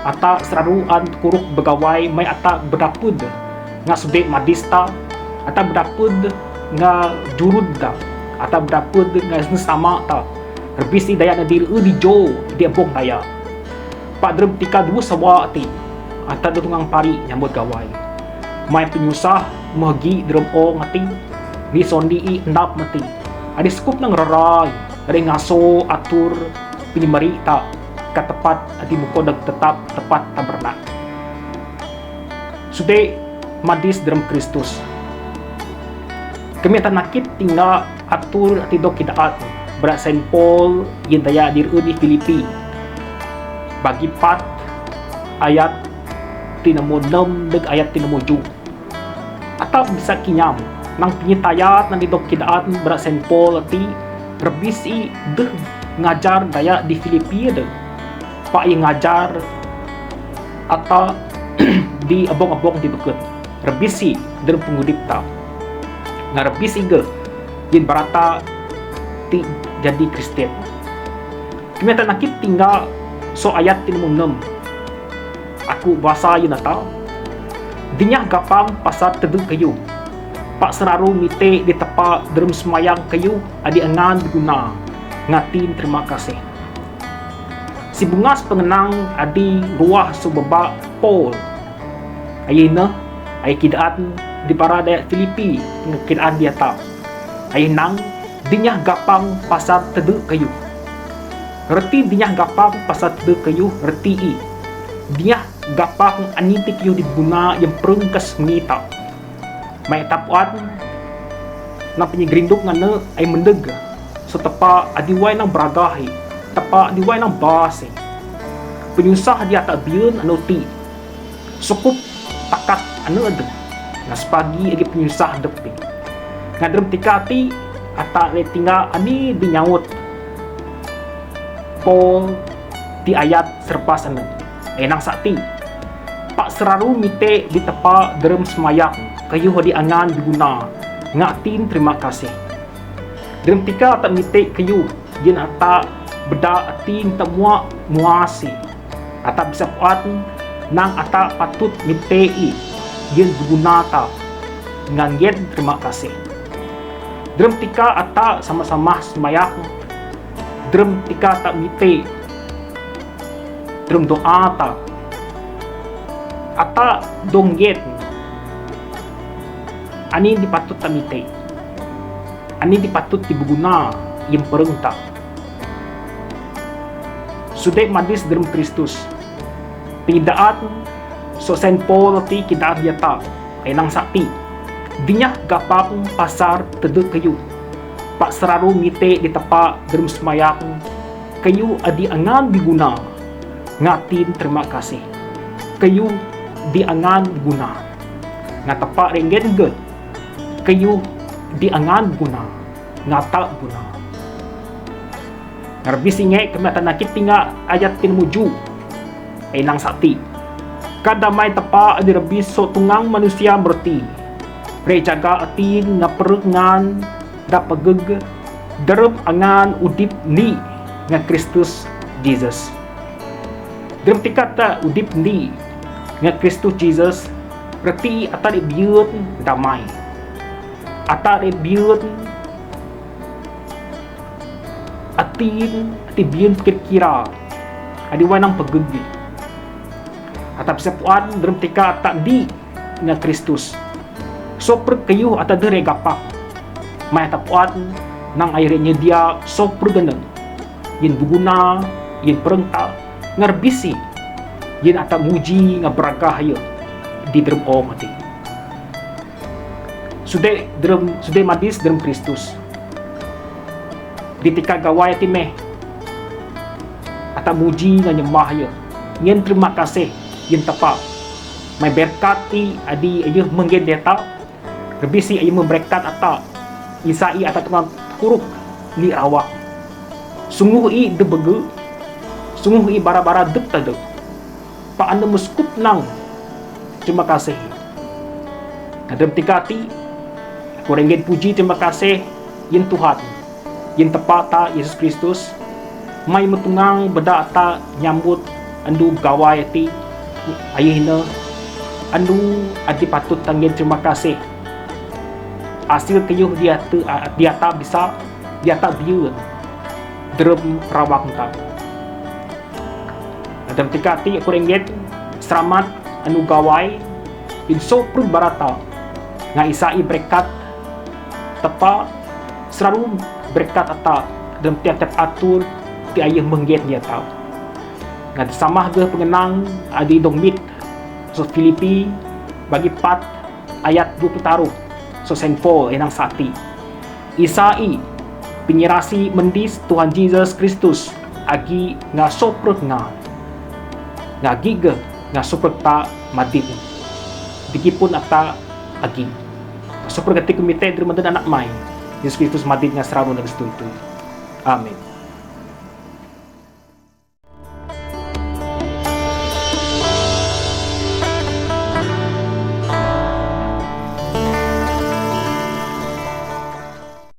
ata seraruan kuruk begawai mai ata bedapud nga sude madista ata bedapud nga jurud da ata bedapud nga sama ta Rbisi daya na diri di jo di abong daya. Pak drem tika dua sawa ati. Ata tungang pari nyambut gawai. May penyusah mahgi drem o ngati. Di sondi endap mati. Adi skup nang raray. Adi ngaso atur penyemari ta katepat adi mukodag tetap tepat tabernak. Sude madis drem Kristus. Kami nakit tinggal atur ati dok kidaat. Berat Saint Paul yang daya diru di Filipi bagi 4 ayat tinamo 6 deg ayat tinamo 7 atau bisa kinyam nang penyitayat nang didok kidaan berat Saint Paul ti rebisi deh ngajar daya di Filipi de pak yang ngajar atau di abong-abong di beket rebisi dalam pengudip ta ngarebisi ge yin barata ti jadi Kristen. Kami tak nakit tinggal so ayat tinumum 6. Aku bahasa yun nata. Dinya gapang pasar teduk kayu. Pak seraru mite di tepa dalam semayang kayu adi angan diguna. Ngatin terima kasih. Si bungas pengenang adi ruah subaba Paul. Ayina ay kidaan di para daya Filipi kidaan dia tak. Ayinang dinya gapang pasar teduk kayu. Reti dinya gapang pasar teduk kayu reti i. Dinya gapang aniti kayu diguna yang perengkas ngita. May tapuan na penyegrindok ngana ay mendeg. So tepa adiway nang beragahi. Tepa adiway nang base. Penyusah dia tak biun anu ti. Sukup takat anu ada. Nas pagi agi penyusah depi. Ngadrem tikati ata tinggal ani dinyaut Paul di ayat serpa sana enang sakti pak seraru mite di tepa derem semayak kayu di angan diguna ngatin terima kasih derem tika tak mite kayu yen ata beda atin temua muasi ata bisa puat nang ata patut mite i yen diguna ta ngan yen terima kasih. Drem tika ata sama-sama semayak. Drem tika tak mite. Drem doa ta. Ata dongget. Ani dipatut tak mite. Ani dipatut dibuguna yang pereng ta. Sudah madis drem Kristus. Pindaan so Saint Paul ti kidaan dia ta. Ay nang sakti. Dinya gapang pasar teduk kayu. Pak seraru mite di tepa dalam semayang kayu adi angan diguna. Ngatin terima kasih. Kayu di angan diguna. Ngatepa ringgen ge. Kayu di angan guna. Ngata guna. Ngarbisi nge kami nakit tinga ayat tinmuju. Ay nang sakti. Kadamay tepa adi rebis so tungang manusia berti. Rejaga atin nga perengan dapageg derep angan udip ni nga Kristus Jesus. Dalam tikata udip ni nga Kristus Jesus berarti ata biyut damai. Ata biyut atin ati biyut kira-kira adi wanang pagugdi. Atap sa puan dalam tika ata di nga Kristus. Sopr kayo ata dere gapak. May tapuan nang airnya dia sopr ganun. Yin buguna, yin perengta, ngarbisi yin ata muji nga beragah yo di dalam mati. Sudah madis dalam Kristus. Di tika gawai ti meh ata muji nga nyembah yo. Yin terima kasih yin tapa. May berkati adi ayo menggedeta. Ngarbisi ayo memberkat ata isai ata tukang huruf li awak. Sungguh i debege. Sungguh i bara-bara dek tadek. Pa anda muskup nang terima kasih. Dalam tikati aku renggit puji terima kasih yin Tuhan yin tepata Yesus Kristus may metungang beda ata nyambut andu gawai ti ayihna andu adi patut tanggin terima kasih asil kayo dia ta bisa dia tak biur dalam rawak ta. Dalam tikati aku renggit selamat anu gawai inso pun barata nga isai berkat tepa selalu berkat ata dalam tiap-tiap atur ti ayah mengget dia tahu nga samah ge pengenang adi dongmit so Filipi bagi 4 ayat 20 taruh so senfo enang sati isai penyerasi mendis Tuhan Yesus Kristus agi nga soprek nga giga nga soprek ta madit digipun ata agi soprek gati kumite dari mandan anak mai Yesus Kristus madit nga serabu nagstuy. Amen.